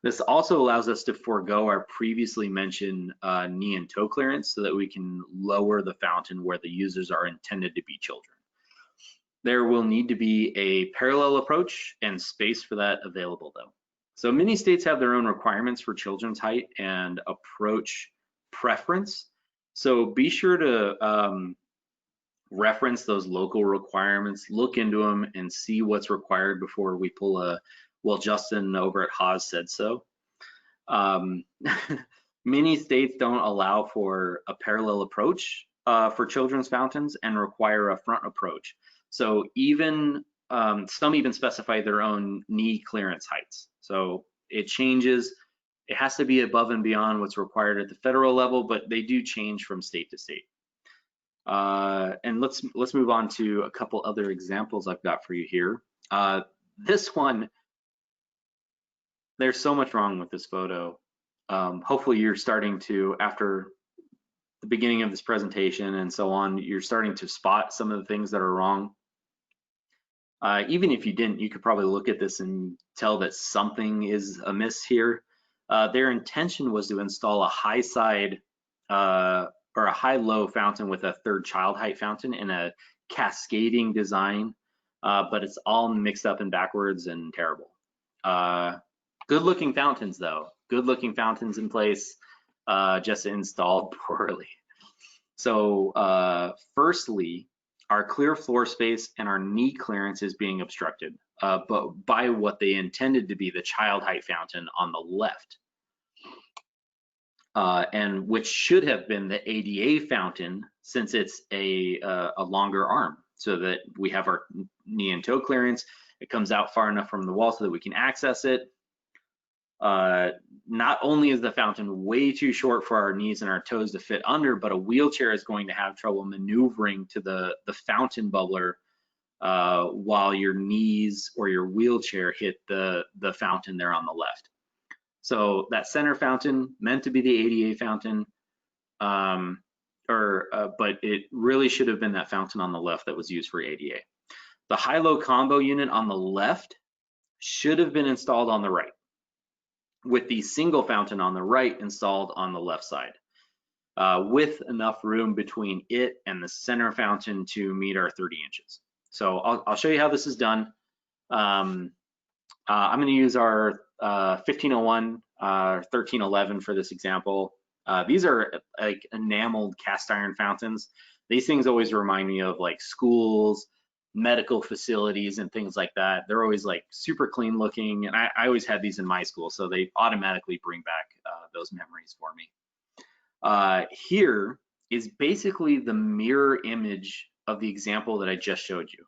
This also allows us to forego our previously mentioned knee and toe clearance so that we can lower the fountain where the users are intended to be children. There will need to be a parallel approach and space for that available though. So many states have their own requirements for children's height and approach preference. So be sure to reference those local requirements, look into them and see what's required before we pull a, well, Justin over at Haws said so. Many states don't allow for a parallel approach for children's fountains and require a front approach. So even some even specify their own knee clearance heights. So it changes. It has to be above and beyond what's required at the federal level, but they do change from state to state. And let's move on to a couple other examples I've got for you here. This one, there's so much wrong with this photo. Hopefully you're starting to, after the beginning of this presentation and so on, you're starting to spot some of the things that are wrong. Even if you didn't, you could probably look at this and tell that something is amiss here. Their intention was to install a high side or a high-low fountain with a third child height fountain in a cascading design, but it's all mixed up and backwards and terrible. Good-looking fountains though, good-looking fountains in place, just installed poorly. So firstly, our clear floor space and our knee clearance is being obstructed, but by what they intended to be the child height fountain on the left. And which should have been the ADA fountain, since it's a longer arm, so that we have our knee and toe clearance. It comes out far enough from the wall so that we can access it. Not only is the fountain way too short for our knees and our toes to fit under, but a wheelchair is going to have trouble maneuvering to the fountain bubbler while your knees or your wheelchair hit the fountain there on the left. So that center fountain meant to be the ADA fountain, but it really should have been that fountain on the left that was used for ADA. The high-low combo unit on the left should have been installed on the right, with the single fountain on the right installed on the left side, with enough room between it and the center fountain to meet our 30 inches. So I'll show you how this is done. I'm going to use our 1501, 1311 for this example. These are like enameled cast iron fountains. These things always remind me of like schools, medical facilities, and things like that. They're always like super clean looking, and I always had these in my school, so they automatically bring back those memories for me. Here is basically the mirror image of the example that I just showed you,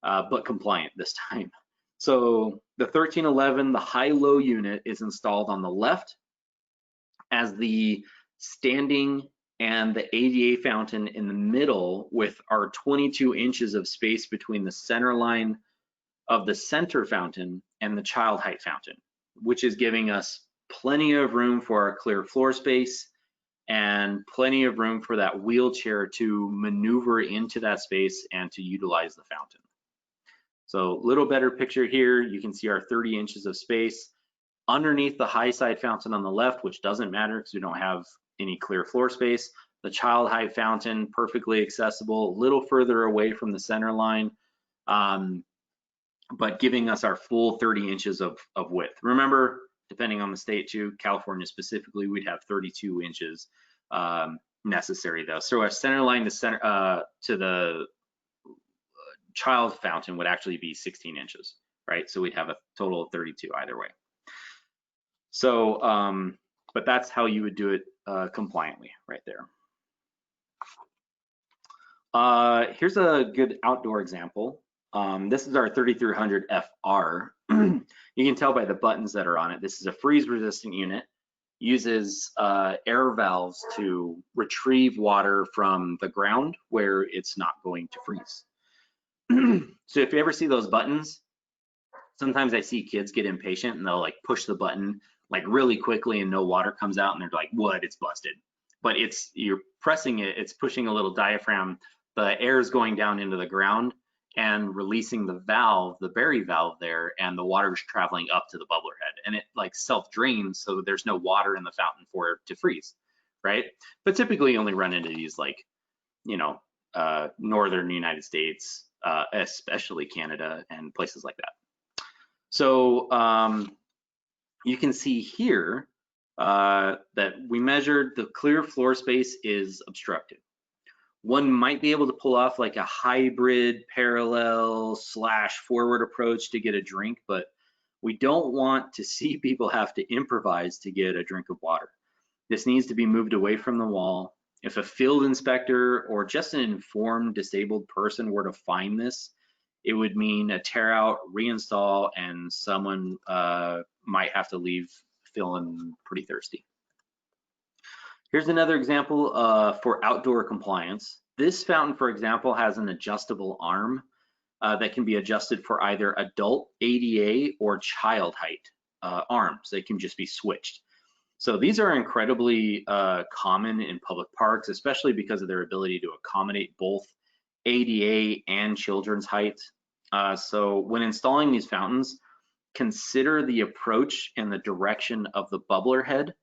but compliant this time. So the 1311, the high-low unit, is installed on the left as the standing and the ADA fountain in the middle, with our 22 inches of space between the center line of the center fountain and the child height fountain, which is giving us plenty of room for our clear floor space and plenty of room for that wheelchair to maneuver into that space and to utilize the fountain. So a little better picture here. You can see our 30 inches of space underneath the high side fountain on the left, which doesn't matter because we don't have any clear floor space. The child height fountain, perfectly accessible, a little further away from the center line, but giving us our full 30 inches of width. Remember, depending on the state too, California specifically, we'd have 32 inches necessary though. So our center line to the child fountain would actually be 16 inches, right? So we'd have a total of 32 either way. So, but that's how you would do it compliantly right there. Here's a good outdoor example. This is our 3300 FR. You can tell by the buttons that are on it. This is a freeze resistant unit, uses air valves to retrieve water from the ground where it's not going to freeze. So if you ever see those buttons, sometimes I see kids get impatient and they'll like push the button like really quickly and no water comes out and they're like, what, it's busted. But you're pressing it, it's pushing a little diaphragm, the air is going down into the ground and releasing the valve, the Berry valve there, and the water is traveling up to the bubbler head, and it like self-drains so there's no water in the fountain for it to freeze, right? But typically you only run into these like, you know, northern United States, especially Canada and places like that. So you can see here that we measured the clear floor space is obstructed. One might be able to pull off like a hybrid parallel / forward approach to get a drink, but we don't want to see people have to improvise to get a drink of water. This needs to be moved away from the wall. If a field inspector or just an informed disabled person were to find this, it would mean a tear out, reinstall, and someone might have to leave feeling pretty thirsty. Here's another example for outdoor compliance. This fountain, for example, has an adjustable arm that can be adjusted for either adult, ADA, or child height arms. They can just be switched. So these are incredibly common in public parks, especially because of their ability to accommodate both ADA and children's height. So when installing these fountains, consider the approach and the direction of the bubbler head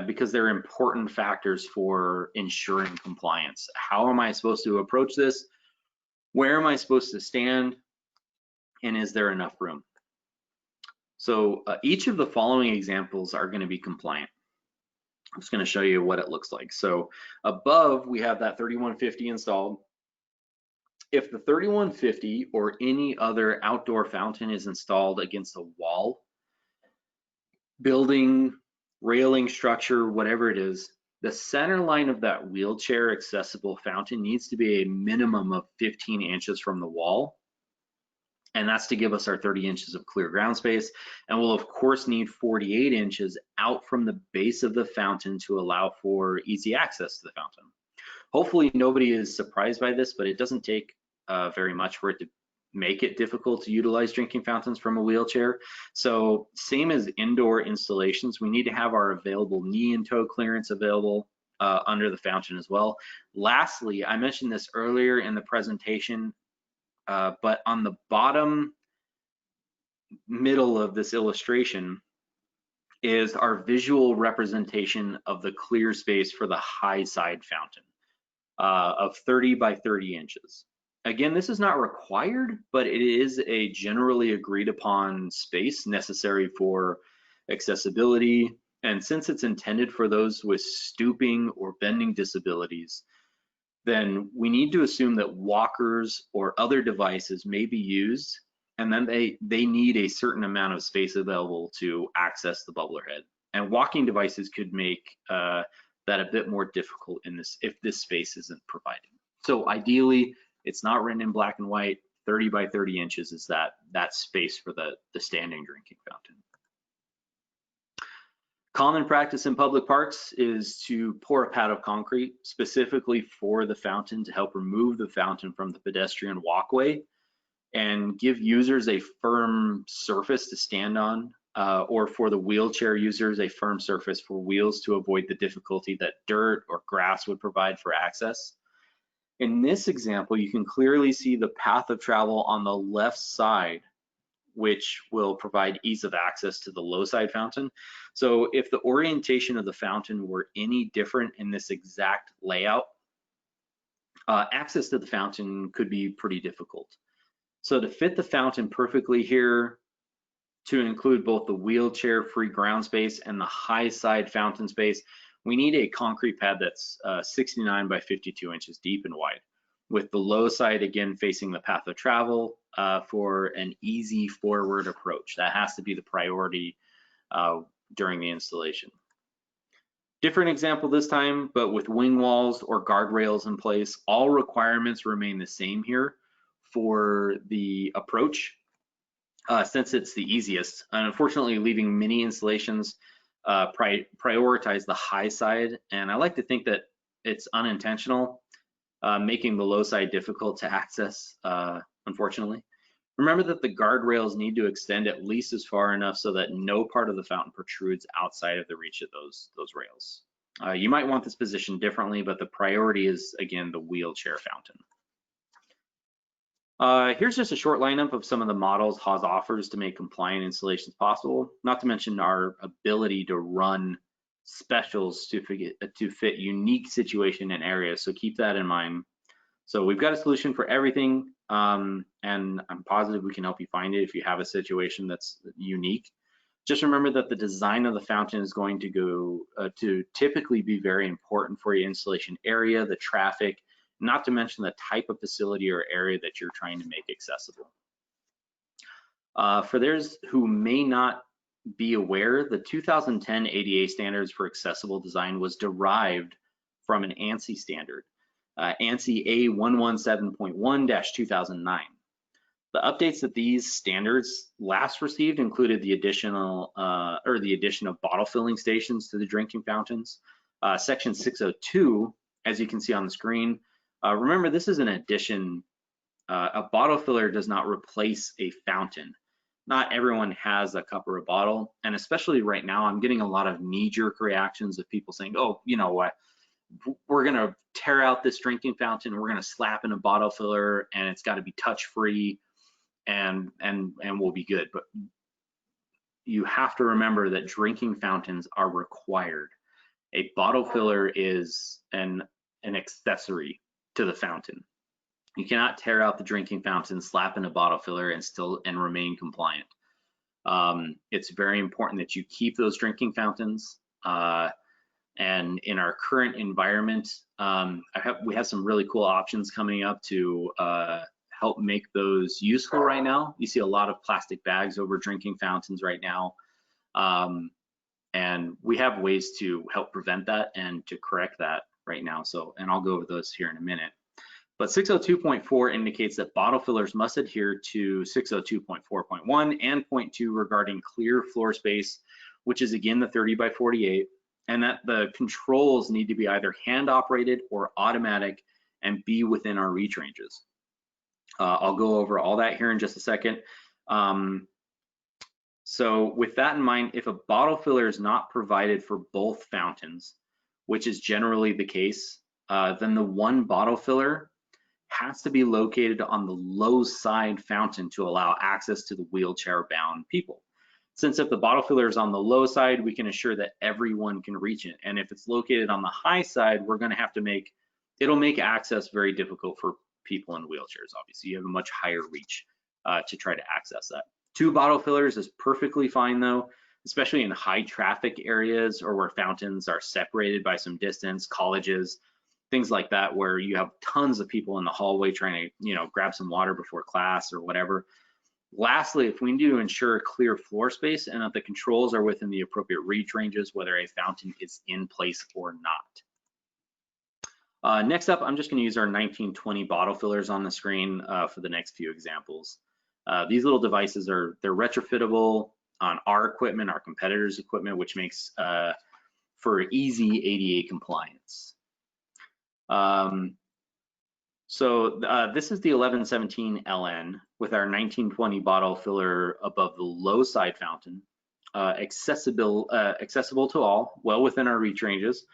because they're important factors for ensuring compliance. How am I supposed to approach this? Where am I supposed to stand? And is there enough room? So each of the following examples are going to be compliant. I'm just going to show you what it looks like. So above, we have that 3150 installed. If the 3150 or any other outdoor fountain is installed against a wall, building, railing structure, whatever it is, the center line of that wheelchair accessible fountain needs to be a minimum of 15 inches from the wall. And that's to give us our 30 inches of clear ground space. And we'll of course need 48 inches out from the base of the fountain to allow for easy access to the fountain. Hopefully nobody is surprised by this, but it doesn't take very much for it to make it difficult to utilize drinking fountains from a wheelchair. So same as indoor installations, we need to have our available knee and toe clearance available under the fountain as well. Lastly, I mentioned this earlier in the presentation, but on the bottom middle of this illustration is our visual representation of the clear space for the high side fountain of 30 by 30 inches. Again, this is not required, but it is a generally agreed upon space necessary for accessibility. And since it's intended for those with stooping or bending disabilities, then we need to assume that walkers or other devices may be used, and then they need a certain amount of space available to access the bubbler head. And walking devices could make that a bit more difficult in this if this space isn't provided. So ideally, it's not written in black and white. 30 by 30 inches is that space for the standing drinking fountain. Common practice in public parks is to pour a pad of concrete specifically for the fountain to help remove the fountain from the pedestrian walkway and give users a firm surface to stand on, or for the wheelchair users, a firm surface for wheels to avoid the difficulty that dirt or grass would provide for access. In this example, you can clearly see the path of travel on the left side, which will provide ease of access to the low side fountain. So if the orientation of the fountain were any different in this exact layout, access to the fountain could be pretty difficult. So to fit the fountain perfectly here, to include both the wheelchair free ground space and the high side fountain space, we need a concrete pad that's 69 by 52 inches deep and wide, with the low side again facing the path of travel for an easy forward approach. That has to be the priority during the installation. Different example this time, but with wing walls or guardrails in place, all requirements remain the same here for the approach since it's the easiest. And unfortunately, leaving many installations prioritize the high side, and I like to think that it's unintentional, making the low side difficult to access, unfortunately. Remember that the guardrails need to extend at least as far enough so that no part of the fountain protrudes outside of the reach of those rails. You might want this positioned differently, but the priority is, again, the wheelchair fountain. Here's just a short lineup of some of the models Haws offers to make compliant installations possible, not to mention our ability to run specials to fit unique situation and areas, so keep that in mind. So we've got a solution for everything, and I'm positive we can help you find it if you have a situation that's unique. Just remember that the design of the fountain is going to go to typically be very important for your installation area, the traffic, not to mention the type of facility or area that you're trying to make accessible. For those who may not be aware, the 2010 ADA standards for accessible design was derived from an ANSI standard, ANSI A117.1-2009. The updates that these standards last received included the addition of bottle filling stations to the drinking fountains. Section 602, as you can see on the screen, remember this is an addition. A bottle filler does not replace a fountain. Not everyone has a cup or a bottle, and especially right now, I'm getting a lot of knee-jerk reactions of people saying, oh, you know what, we're gonna tear out this drinking fountain, we're gonna slap in a bottle filler, and it's gotta be touch-free, and we'll be good. But you have to remember that drinking fountains are required. A bottle filler is an accessory to the fountain. You cannot tear out the drinking fountain, slap in a bottle filler, and remain compliant. It's very important that you keep those drinking fountains. And in our current environment, we have some really cool options coming up to help make those useful right now. You see a lot of plastic bags over drinking fountains right now. And we have ways to help prevent that and to correct that right now. And I'll go over those here in a minute. But 602.4 indicates that bottle fillers must adhere to 602.4.1 and .2 regarding clear floor space, which is again the 30 by 48, and that the controls need to be either hand operated or automatic and be within our reach ranges. I'll go over all that here in just a second. So with that in mind, if a bottle filler is not provided for both fountains, which is generally the case, then the one bottle filler has to be located on the low side fountain to allow access to the wheelchair bound people. Since if the bottle filler is on the low side, we can assure that everyone can reach it. And if it's located on the high side, we're gonna have to it'll make access very difficult for people in wheelchairs. Obviously, you have a much higher reach to try to access that. 2 bottle fillers is perfectly fine though, especially in high traffic areas or where fountains are separated by some distance, colleges, things like that, where you have tons of people in the hallway trying to, grab some water before class or whatever. Lastly, if we need to ensure clear floor space and that the controls are within the appropriate reach ranges, whether a fountain is in place or not. Next up, I'm just going to use our 1920 bottle fillers on the screen for the next few examples. These little devices they're retrofittable on our equipment, our competitors' equipment, which makes for easy ADA compliance. This is the 1117 LN with our 1920 bottle filler above the low side fountain, accessible to all, well within our reach ranges.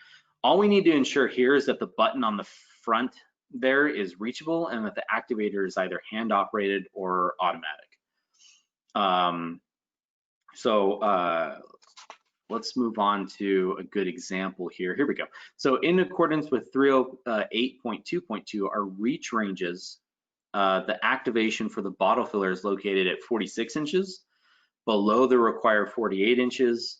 All we need to ensure here is that the button on the front there is reachable and that the activator is either hand operated or automatic. Let's move on to a good example here. Here we go. So in accordance with 308.2.2, our reach ranges, the activation for the bottle filler is located at 46 inches, below the required 48 inches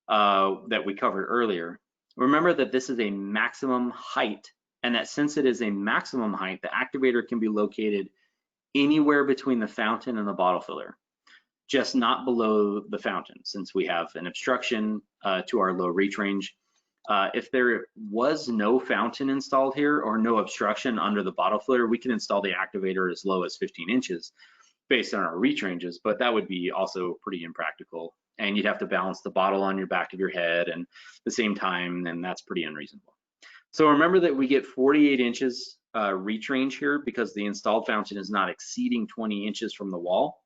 that we covered earlier. Remember that this is a maximum height, and that since it is a maximum height, the activator can be located anywhere between the fountain and the bottle filler, just not below the fountain, since we have an obstruction to our low reach range. If there was no fountain installed here or no obstruction under the bottle filler, we can install the activator as low as 15 inches based on our reach ranges, but that would be also pretty impractical. And you'd have to balance the bottle on your back of your head and at the same time, and that's pretty unreasonable. So remember that we get 48 inches reach range here because the installed fountain is not exceeding 20 inches from the wall.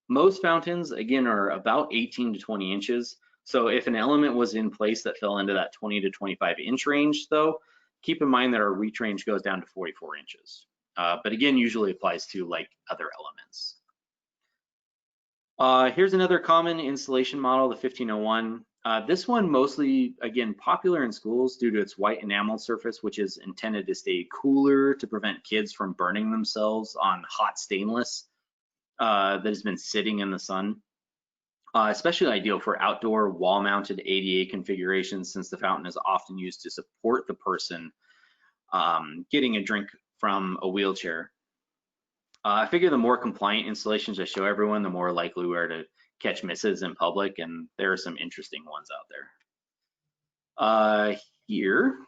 Most fountains, again, are about 18 to 20 inches. So if an element was in place that fell into that 20 to 25 inch range, though, keep in mind that our reach range goes down to 44 inches. But again, usually applies to like other elements. Here's another common installation model, the 1501. This one mostly, again, popular in schools due to its white enamel surface, which is intended to stay cooler to prevent kids from burning themselves on hot stainless that has been sitting in the sun. Especially ideal for outdoor wall-mounted ADA configurations, since the fountain is often used to support the person getting a drink from a wheelchair. I figure the more compliant installations I show everyone, the more likely we are to catch misses in public, and there are some interesting ones out there. Here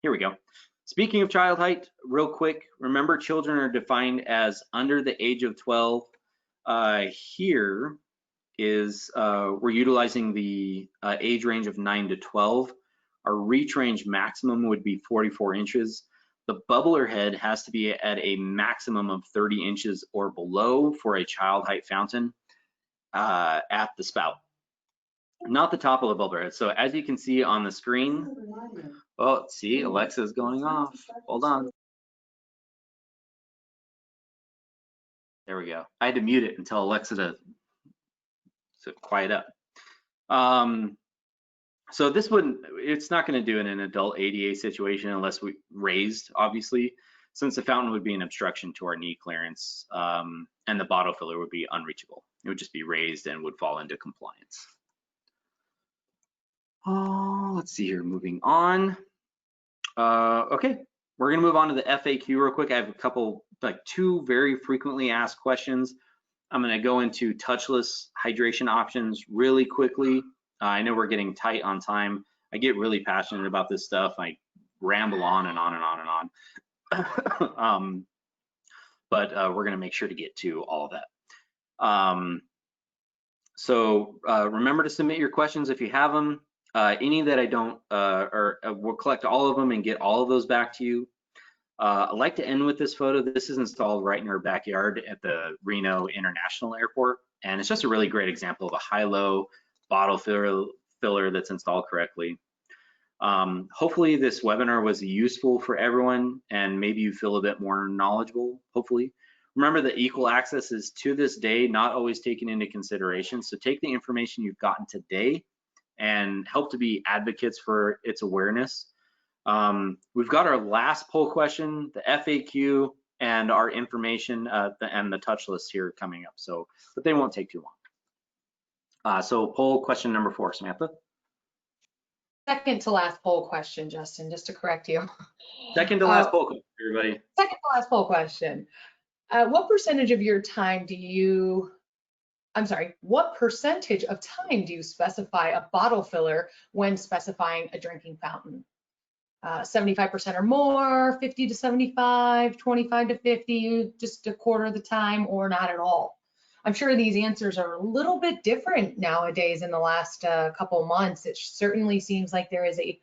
we go. Speaking of child height, real quick, remember children are defined as under the age of 12. Here is, we're utilizing the age range of 9 to 12. Our reach range maximum would be 44 inches. The bubbler head has to be at a maximum of 30 inches or below for a child height fountain at the spout, not the top of the bubbler head. So as you can see on the screen, oh, see, Alexa's going off. Hold on. There we go. I had to mute it and tell Alexa to quiet up. So this wouldn't, it's not going to do in an adult ADA situation unless we raised, obviously, since the fountain would be an obstruction to our knee clearance, and the bottle filler would be unreachable. It would just be raised and would fall into compliance. Oh, let's see here, moving on. Okay, we're gonna move on to the FAQ real quick. I have a couple, like 2 very frequently asked questions. I'm gonna go into touchless hydration options really quickly. I know we're getting tight on time. I get really passionate about this stuff. I ramble on and on and on and on. But we're gonna make sure to get to all of that. So remember to submit your questions if you have them. Any that I don't, we'll collect all of them and get all of those back to you. I'd like to end with this photo. This is installed right in our backyard at the Reno International Airport. And it's just a really great example of a high-low bottle filler that's installed correctly. Hopefully this webinar was useful for everyone and maybe you feel a bit more knowledgeable, hopefully. Remember that equal access is to this day not always taken into consideration. So take the information you've gotten today and help to be advocates for its awareness. We've got our last poll question, the FAQ, and our information and the touch list here coming up. So, but they won't take too long. So poll question number 4, Samantha. Second to last poll question, Justin, just to correct you. Second to last poll question, everybody. Second to last poll question. What percentage of your time do you, what percentage of time do you specify a bottle filler when specifying a drinking fountain? 75% or more, 50 to 75, 25 to 50, just a quarter of the time, or not at all? I'm sure these answers are a little bit different nowadays in the last couple months. It certainly seems like there is a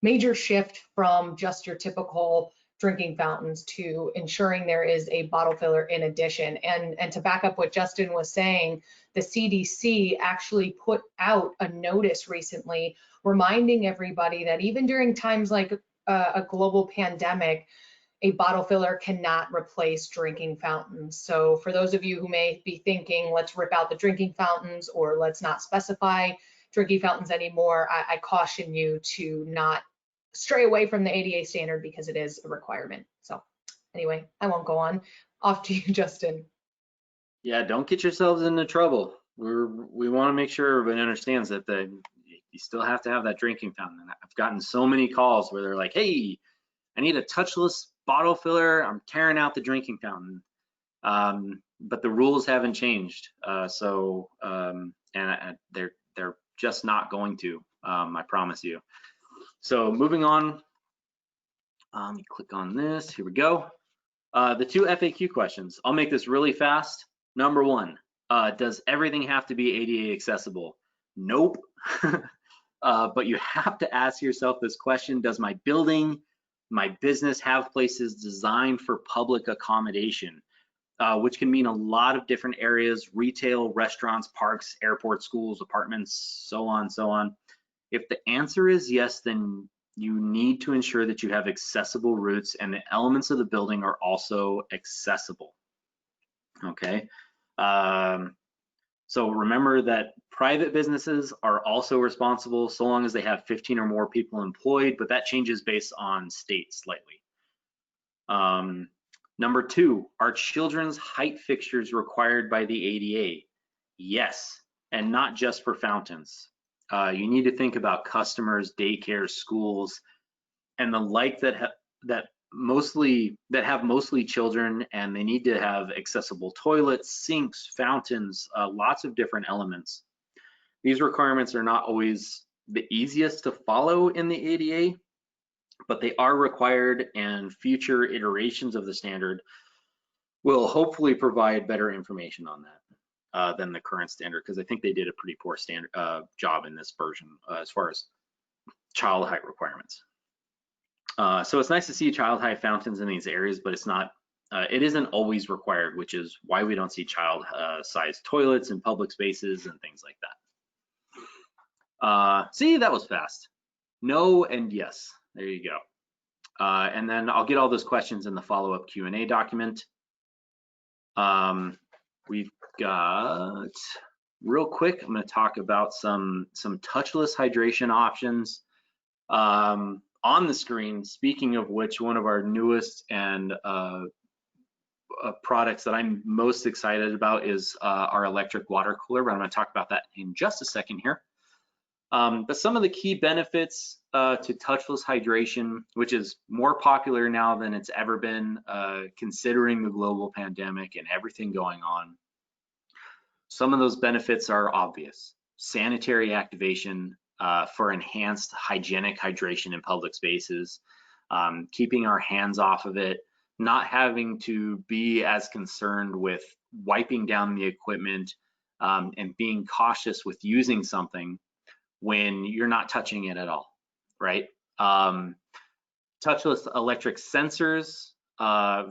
major shift from just your typical drinking fountains to ensuring there is a bottle filler in addition. And to back up what Justin was saying, the CDC actually put out a notice recently reminding everybody that even during times like a global pandemic, a bottle filler cannot replace drinking fountains. So for those of you who may be thinking, let's rip out the drinking fountains or let's not specify drinking fountains anymore, I caution you to not stray away from the ADA standard because it is a requirement. So anyway, I won't go on. Off to you, Justin. Yeah, don't get yourselves into trouble. We want to make sure everybody understands that you still have to have that drinking fountain. And I've gotten so many calls where they're like, hey, I need a touchless bottle filler. I'm tearing out the drinking fountain. But the rules haven't changed. And they're just not going to, I promise you. So moving on, let me click on this, here we go. The 2 FAQ questions, I'll make this really fast. Number 1, does everything have to be ADA accessible? Nope, but you have to ask yourself this question, does my building, my business have places designed for public accommodation, which can mean a lot of different areas, retail, restaurants, parks, airports, schools, apartments, so on, so on. If the answer is yes, then you need to ensure that you have accessible routes and the elements of the building are also accessible, okay? So remember that private businesses are also responsible so long as they have 15 or more people employed, but that changes based on state slightly. Number 2, are children's height fixtures required by the ADA? Yes, and not just for fountains. You need to think about customers, daycares, schools, and the like that have mostly children, and they need to have accessible toilets, sinks, fountains, lots of different elements. These requirements are not always the easiest to follow in the ADA, but they are required, and future iterations of the standard will hopefully provide better information on that than the current standard, because I think they did a pretty poor job in this version as far as child height requirements. So it's nice to see child height fountains in these areas, but it's not. It isn't always required, which is why we don't see child-sized toilets in public spaces and things like that. See, that was fast. No and yes. There you go. And then I'll get all those questions in the follow-up Q&A document. We've got, real quick, I'm going to talk about some touchless hydration options on the screen. Speaking of which, one of our newest and products that I'm most excited about is our electric water cooler, but I'm going to talk about that in just a second here. But some of the key benefits to touchless hydration, which is more popular now than it's ever been, considering the global pandemic and everything going on. Some of those benefits are obvious. Sanitary activation for enhanced hygienic hydration in public spaces, keeping our hands off of it, not having to be as concerned with wiping down the equipment and being cautious with using something when you're not touching it at all, right? Touchless electric sensors,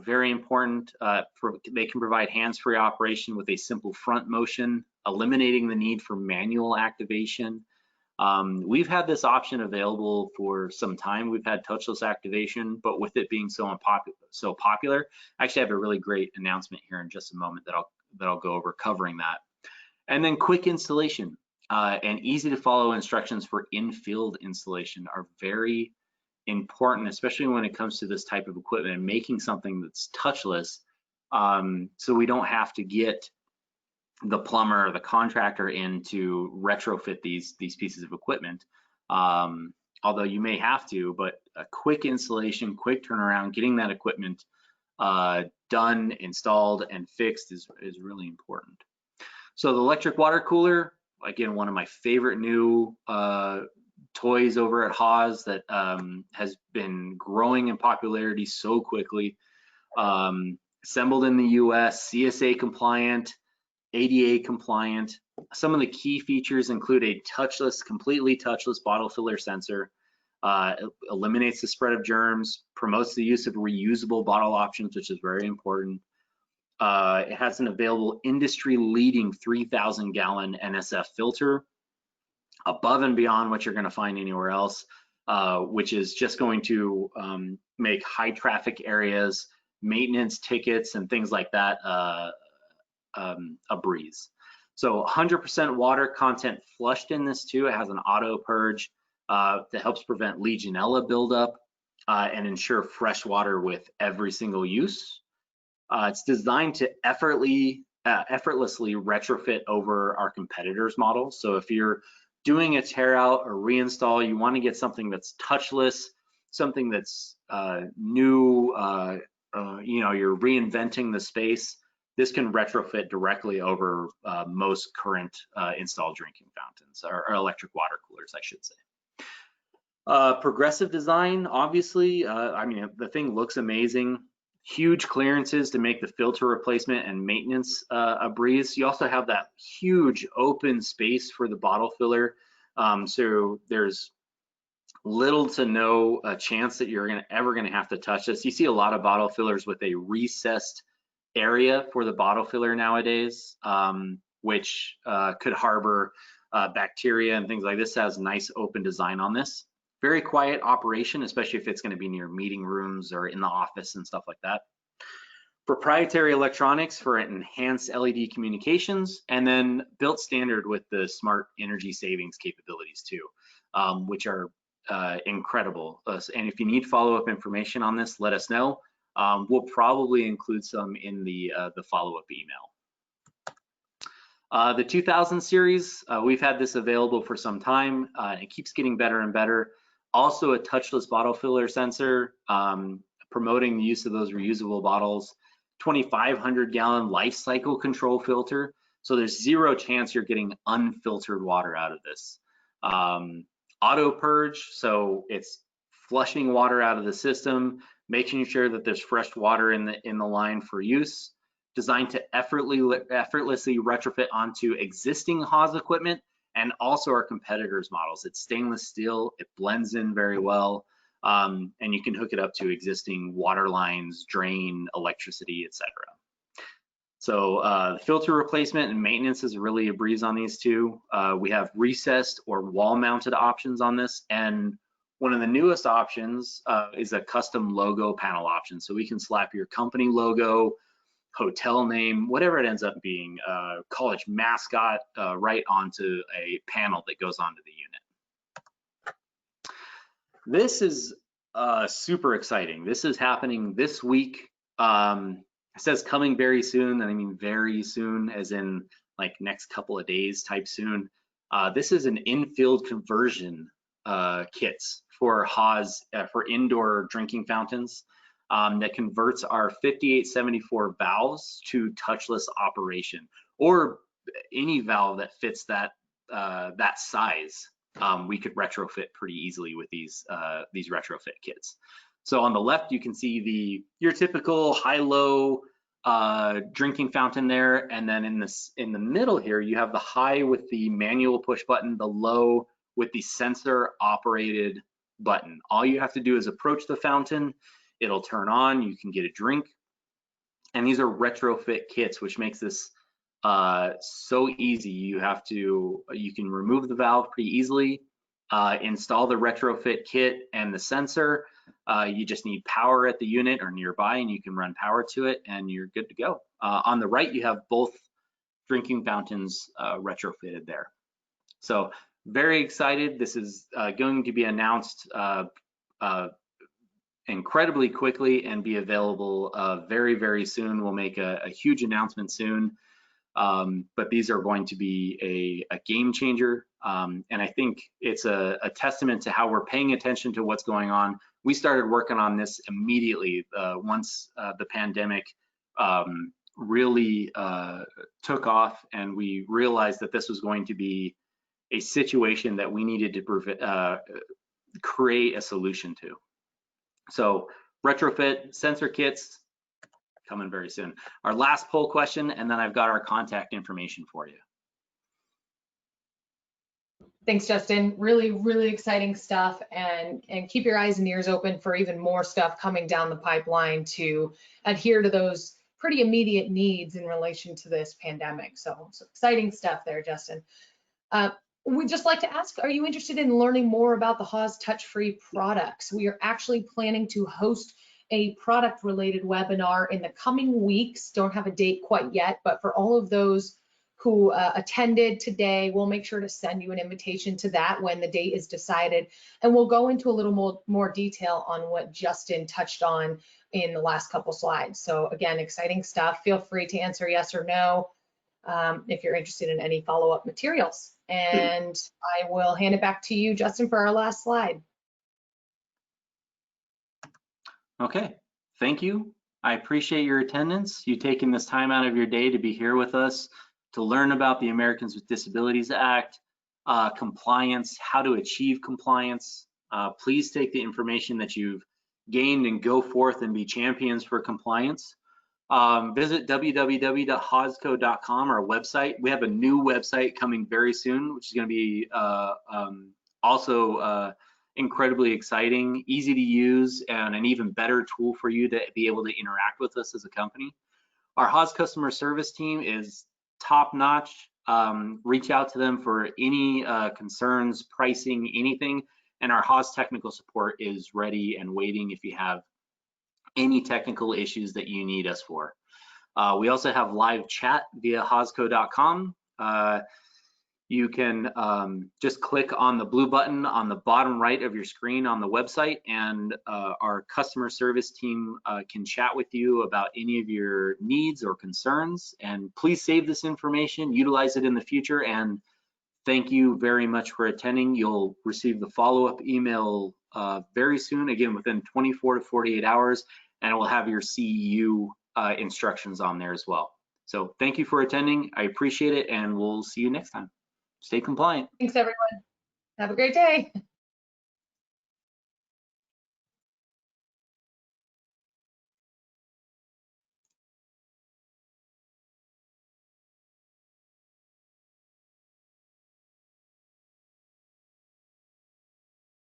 very important. They can provide hands-free operation with a simple front motion, eliminating the need for manual activation. We've had this option available for some time. We've had touchless activation, but with it being so popular, I actually have a really great announcement here in just a moment that I'll go over covering that. And then quick installation and easy to follow instructions for in-field installation are very important, especially when it comes to this type of equipment and making something that's touchless, so we don't have to get the plumber or the contractor in to retrofit these pieces of equipment. Although you may have to, but a quick installation, quick turnaround, getting that equipment done, installed, and fixed is really important. So the electric water cooler, again, one of my favorite new toys over at Haws that has been growing in popularity so quickly. Assembled in the US, CSA compliant, ADA compliant. Some of the key features include a touchless, completely touchless bottle filler sensor. It eliminates the spread of germs, promotes the use of reusable bottle options, which is very important. It has an available industry-leading 3,000-gallon NSF filter, above and beyond what you're going to find anywhere else, which is just going to make high traffic areas, maintenance tickets, and things like that a breeze. So 100% water content flushed in this too. It has an auto purge that helps prevent Legionella buildup and ensure fresh water with every single use. It's designed to effortlessly retrofit over our competitors' models. So if you're doing a tear out or reinstall, you want to get something that's touchless, something that's new, you're reinventing the space. This can retrofit directly over most current installed drinking fountains, or electric water coolers, I should say. Progressive design, obviously, I mean, the thing looks amazing. Huge clearances to make the filter replacement and maintenance a breeze. You also have that huge open space for the bottle filler. So there's little to no chance that you're ever gonna have to touch this. You see a lot of bottle fillers with a recessed area for the bottle filler nowadays, which could harbor bacteria and things like this. Has nice open design on this. Very quiet operation, especially if it's going to be near meeting rooms or in the office and stuff like that. Proprietary electronics for enhanced LED communications, and then built standard with the smart energy savings capabilities too, which are incredible. And if you need follow-up information on this, let us know. We'll probably include some in the follow-up email. The 2000 series, we've had this available for some time. It keeps getting better and better. Also a touchless bottle filler sensor, promoting the use of those reusable bottles. 2,500-gallon life cycle control filter. So there's zero chance you're getting unfiltered water out of this. Auto purge, so it's flushing water out of the system, making sure that there's fresh water in the line for use, designed to effortlessly retrofit onto existing Haws equipment and also our competitors' models. It's stainless steel, it blends in very well, and you can hook it up to existing water lines, drain, electricity, etc. So filter replacement and maintenance is really a breeze on these two. We have recessed or wall-mounted options on this, and one of the newest options is a custom logo panel option. So we can slap your company logo, hotel name, whatever it ends up being, college mascot, right onto a panel that goes onto the unit. This is super exciting. This is happening this week. It says coming very soon, and I mean very soon, as in like next couple of days type soon. This is an in-field conversion kits for Haws for indoor drinking fountains that converts our 5874 valves to touchless operation, or any valve that fits that that size. We could retrofit pretty easily with these retrofit kits. So on the left, you can see your typical high-low drinking fountain there, and then in the middle here, you have the high with the manual push button, the low with the sensor-operated button. All you have to do is approach the fountain, it'll turn on, you can get a drink, and these are retrofit kits, which makes this so easy. You can remove the valve pretty easily, install the retrofit kit and the sensor. You just need power at the unit or nearby, and you can run power to it, and you're good to go. On the right, you have both drinking fountains retrofitted there. So very excited. This is going to be announced incredibly quickly and be available very, very soon. We'll make a huge announcement soon. But these are going to be a game changer, and I think it's a testament to how we're paying attention to what's going on. We started working on this immediately once the pandemic really took off, and we realized that this was going to be a situation that we needed to create a solution to. So retrofit sensor kits coming very soon. Our last poll question, and then I've got our contact information for you. Thanks, Justin. Really, really exciting stuff, and keep your eyes and ears open for even more stuff coming down the pipeline to adhere to those pretty immediate needs in relation to this pandemic. So exciting stuff there, Justin. We'd just like to ask, are you interested in learning more about the Haws touch-free products? We are actually planning to host a product-related webinar in the coming weeks. Don't have a date quite yet, but for all of those who attended today, we'll make sure to send you an invitation to that when the date is decided, and we'll go into a little more detail on what Justin touched on in the last couple slides. So again, exciting stuff. Feel free to answer yes or no if you're interested in any follow-up materials. And I will hand it back to you, Justin, for our last slide. Okay, thank you. I appreciate your attendance, you taking this time out of your day to be here with us to learn about the Americans with Disabilities Act, compliance, how to achieve compliance. Please take the information that you've gained and go forth and be champions for compliance. Visit www.hawsco.com, our website. We have a new website coming very soon, which is going to be also incredibly exciting, easy to use, and an even better tool for you to be able to interact with us as a company. Our Haws customer service team is top notch. Reach out to them for any concerns, pricing, anything, and our Haws technical support is ready and waiting if you have any technical issues that you need us for. We also have live chat via hawsco.com. You can just click on the blue button on the bottom right of your screen on the website, and our customer service team can chat with you about any of your needs or concerns. And please save this information, utilize it in the future, and thank you very much for attending. You'll receive the follow-up email very soon, again within 24 to 48 hours, and it will have your CEU instructions on there as well. So thank you for attending. I appreciate it, and we'll see you next time. Stay compliant. Thanks, everyone. Have a great day.